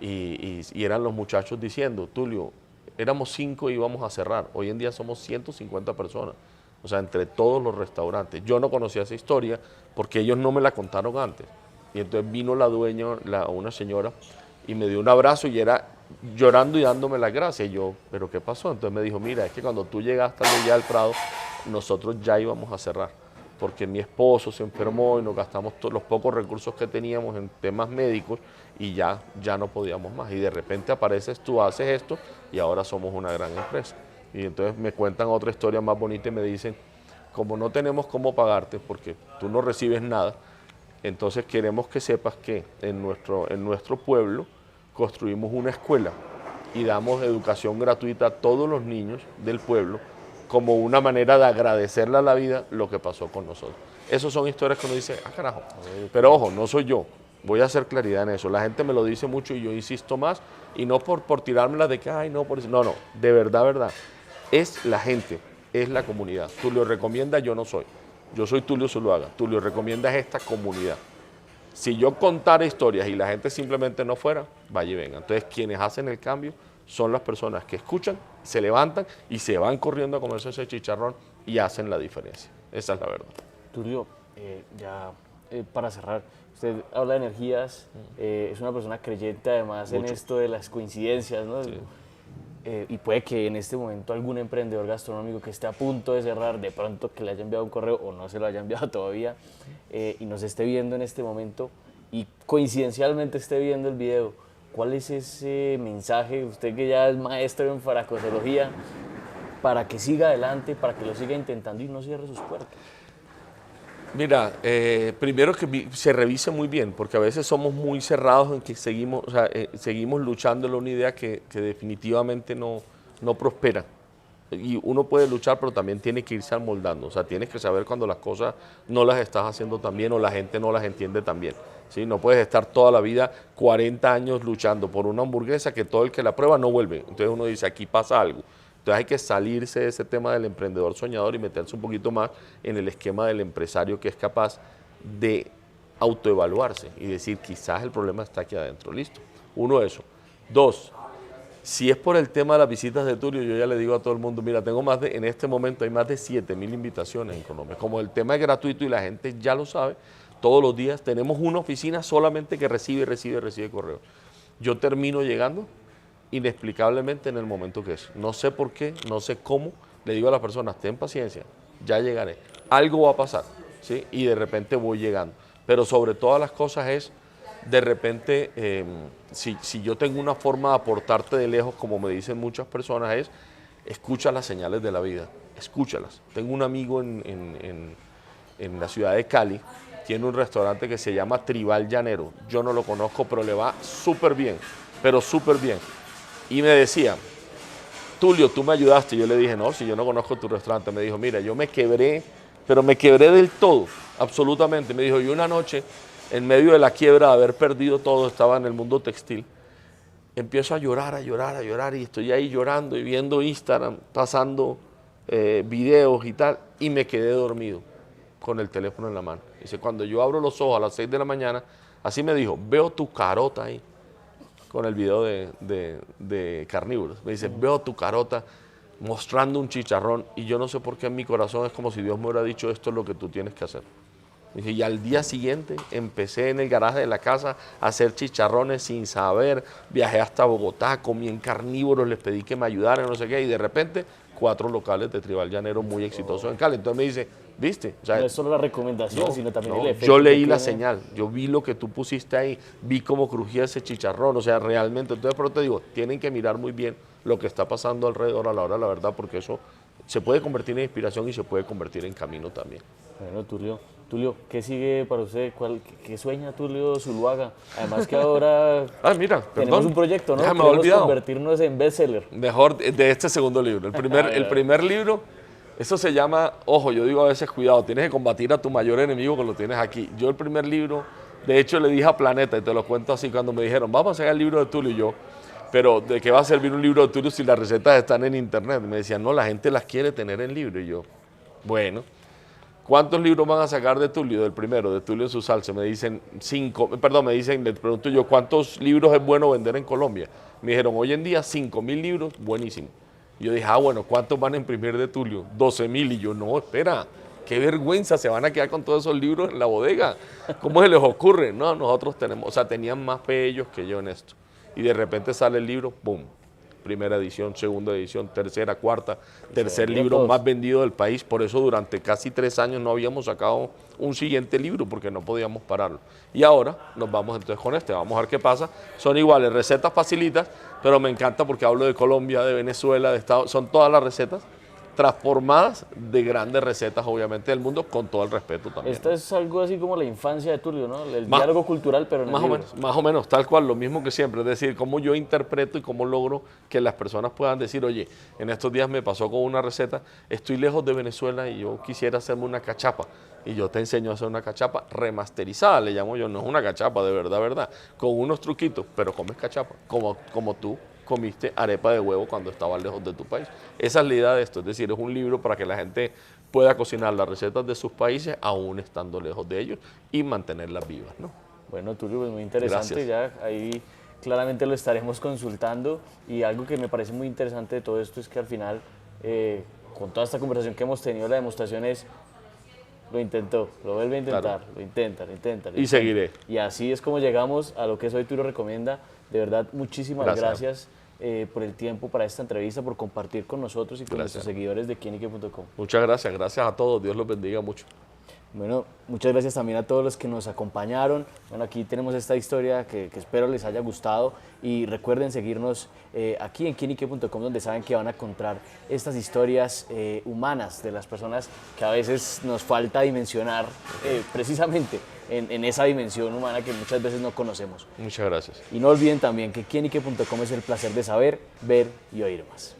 Y eran los muchachos diciendo, Tulio, éramos 5 y íbamos a cerrar. Hoy en día somos 150 personas. O sea, entre todos los restaurantes. Yo no conocía esa historia porque ellos no me la contaron antes. Y entonces vino la dueña, una señora, y me dio un abrazo y era llorando y dándome las gracias. Y yo, ¿pero qué pasó? Entonces me dijo, mira, es que cuando tú llegaste al Villa del Prado, nosotros ya íbamos a cerrar. Porque mi esposo se enfermó y nos gastamos los pocos recursos que teníamos en temas médicos y ya no podíamos más. Y de repente apareces tú, haces esto y ahora somos una gran empresa. Y entonces me cuentan otra historia más bonita y me dicen, como no tenemos cómo pagarte porque tú no recibes nada, entonces queremos que sepas que en nuestro pueblo construimos una escuela y damos educación gratuita a todos los niños del pueblo como una manera de agradecerle a la vida lo que pasó con nosotros. Esas son historias que uno dice, carajo, pero ojo, no soy yo, voy a hacer claridad en eso. La gente me lo dice mucho y yo insisto más, y no por tirármela de que, ay, no, por eso. No, de verdad. Es la gente, es la comunidad. Tulio recomienda, yo no soy. Yo soy Tulio Zuluaga. Tulio recomienda es esta comunidad. Si yo contara historias y la gente simplemente no fuera, vaya y venga. Entonces, quienes hacen el cambio son las personas que escuchan se levantan y se van corriendo a comerse ese chicharrón y hacen la diferencia. Esa es la verdad. Tulio, para cerrar, usted habla de energías, es una persona creyente además en esto de las coincidencias, ¿no? Sí. Y puede que en este momento algún emprendedor gastronómico que esté a punto de cerrar, de pronto que le haya enviado un correo o no se lo haya enviado todavía, y nos esté viendo en este momento y coincidencialmente esté viendo el video, ¿cuál es ese mensaje, usted que ya es maestro en fracasología, para que siga adelante, para que lo siga intentando y no cierre sus puertas? Mira, primero que se revise muy bien, porque a veces somos muy cerrados en que seguimos, o sea, seguimos luchando en una idea que definitivamente no prospera. Y uno puede luchar, pero también tiene que irse amoldando. O sea, tienes que saber cuando las cosas no las estás haciendo tan bien o la gente no las entiende tan bien. ¿Sí? No puedes estar toda la vida, 40 años luchando por una hamburguesa que todo el que la prueba no vuelve. Entonces uno dice, aquí pasa algo. Entonces hay que salirse de ese tema del emprendedor soñador y meterse un poquito más en el esquema del empresario que es capaz de autoevaluarse y decir, quizás el problema está aquí adentro. Listo. Uno, eso. Dos, si es por el tema de las visitas de Tulio, yo ya le digo a todo el mundo, mira, en este momento hay más de 7.000 invitaciones en Colombia. Como el tema es gratuito y la gente ya lo sabe, todos los días tenemos una oficina solamente que recibe correos. Yo termino llegando inexplicablemente en el momento que es. No sé por qué, no sé cómo, le digo a las personas, ten paciencia, ya llegaré. Algo va a pasar, ¿sí? Y de repente voy llegando. Pero sobre todas las cosas es, de repente, si yo tengo una forma de aportarte de lejos, como me dicen muchas personas, es, escucha las señales de la vida, escúchalas. Tengo un amigo en la ciudad de Cali, tiene un restaurante que se llama Tribal Llanero. Yo no lo conozco, pero le va súper bien, pero súper bien. Y me decía, Tulio, tú me ayudaste. Yo le dije, no, si yo no conozco tu restaurante. Me dijo, mira, yo me quebré, pero me quebré del todo, absolutamente. Me dijo, y una noche, en medio de la quiebra, de haber perdido todo, estaba en el mundo textil, empiezo a llorar, y estoy ahí llorando y viendo Instagram, pasando videos y tal, y me quedé dormido con el teléfono en la mano. Dice, cuando yo abro los ojos a las 6 de la mañana, así me dijo, veo tu carota ahí, con el video de Carnívoros. Me dice, veo tu carota mostrando un chicharrón y yo no sé por qué en mi corazón es como si Dios me hubiera dicho, esto es lo que tú tienes que hacer. Dice, y al día siguiente empecé en el garaje de la casa a hacer chicharrones sin saber, viajé hasta Bogotá, comí en Carnívoros, les pedí que me ayudaran, no sé qué, y de repente 4 locales de Tribal Llanero muy exitosos en Cali. Entonces me dice, ¿viste? O sea, no es solo la recomendación, sino también el efecto. yo leí que la tiene. señal, yo vi lo que tú pusiste ahí, vi cómo crujía ese chicharrón, o sea, realmente, entonces, pero te digo, tienen que mirar muy bien lo que está pasando alrededor a la hora de la verdad, porque eso se puede convertir en inspiración y se puede convertir en camino también. Bueno, Tulio, ¿qué sigue para usted? ¿Qué sueña Tulio Zuluaga? Además que ahora Mira, tenemos un proyecto, ¿no? Ya me había Queremos olvidado. convertirnos en bestseller. Mejor de este segundo libro. El primer libro, eso se llama, ojo, yo digo a veces, cuidado, tienes que combatir a tu mayor enemigo que lo tienes aquí. Yo el primer libro, de hecho le dije a Planeta, y te lo cuento así, cuando me dijeron, vamos a sacar el libro de Tulio, y yo, pero ¿de qué va a servir un libro de Tulio si las recetas están en internet? Me decían, no, la gente las quiere tener en libro, y yo, bueno. ¿Cuántos libros van a sacar de Tulio? Del primero, de Tulio en su salsa. Me dicen 5, perdón, les pregunto yo, ¿cuántos libros es bueno vender en Colombia? Me dijeron, hoy en día 5.000 libros, buenísimo. Y yo dije, bueno, ¿cuántos van a imprimir de Tulio? 12.000. Y yo, no, espera, qué vergüenza, se van a quedar con todos esos libros en la bodega. ¿Cómo se les ocurre? No, nosotros tenemos, o sea, tenían más fe ellos que yo en esto. Y de repente sale el libro, ¡boom! Primera edición, segunda edición, tercera, cuarta, tercer libro más vendido del país. Por eso durante casi 3 años no habíamos sacado un siguiente libro porque no podíamos pararlo. Y ahora nos vamos entonces con este, vamos a ver qué pasa. Son iguales, recetas facilitas, pero me encanta porque hablo de Colombia, de Venezuela, de Estados, son todas las recetas transformadas de grandes recetas, obviamente, del mundo, con todo el respeto también. Esto es algo así como la infancia de Tulio, ¿no? El diálogo cultural, pero en el libro. Más o menos, tal cual, lo mismo que siempre. Es decir, cómo yo interpreto y cómo logro que las personas puedan decir, oye, en estos días me pasó con una receta, estoy lejos de Venezuela y yo quisiera hacerme una cachapa. Y yo te enseño a hacer una cachapa remasterizada, le llamo yo, no es una cachapa de verdad, con unos truquitos, pero comes cachapa, como tú comiste arepa de huevo cuando estabas lejos de tu país. Esa es la idea de esto, es decir, es un libro para que la gente pueda cocinar las recetas de sus países aún estando lejos de ellos y mantenerlas vivas, ¿no? Bueno, Tulio, pues muy interesante. Gracias. Ya ahí claramente lo estaremos consultando, y algo que me parece muy interesante de todo esto es que al final, con toda esta conversación que hemos tenido, la demostración es: lo intentó, lo vuelve a intentar, Claro. lo intenta, lo intenta. Y seguiré. Y así es como llegamos a lo que es Hoy Tú Lo Recomienda. De verdad, muchísimas gracias por el tiempo para esta entrevista, por compartir con nosotros y con nuestros seguidores de quienique.com. Muchas gracias, gracias a todos, Dios los bendiga mucho. Bueno, muchas gracias también a todos los que nos acompañaron. Bueno, aquí tenemos esta historia que espero les haya gustado, y recuerden seguirnos aquí en quienique.com, donde saben que van a encontrar estas historias humanas de las personas que a veces nos falta dimensionar, precisamente en esa dimensión humana que muchas veces no conocemos. Muchas gracias. Y no olviden también que quienique.com es el placer de saber, ver y oír más.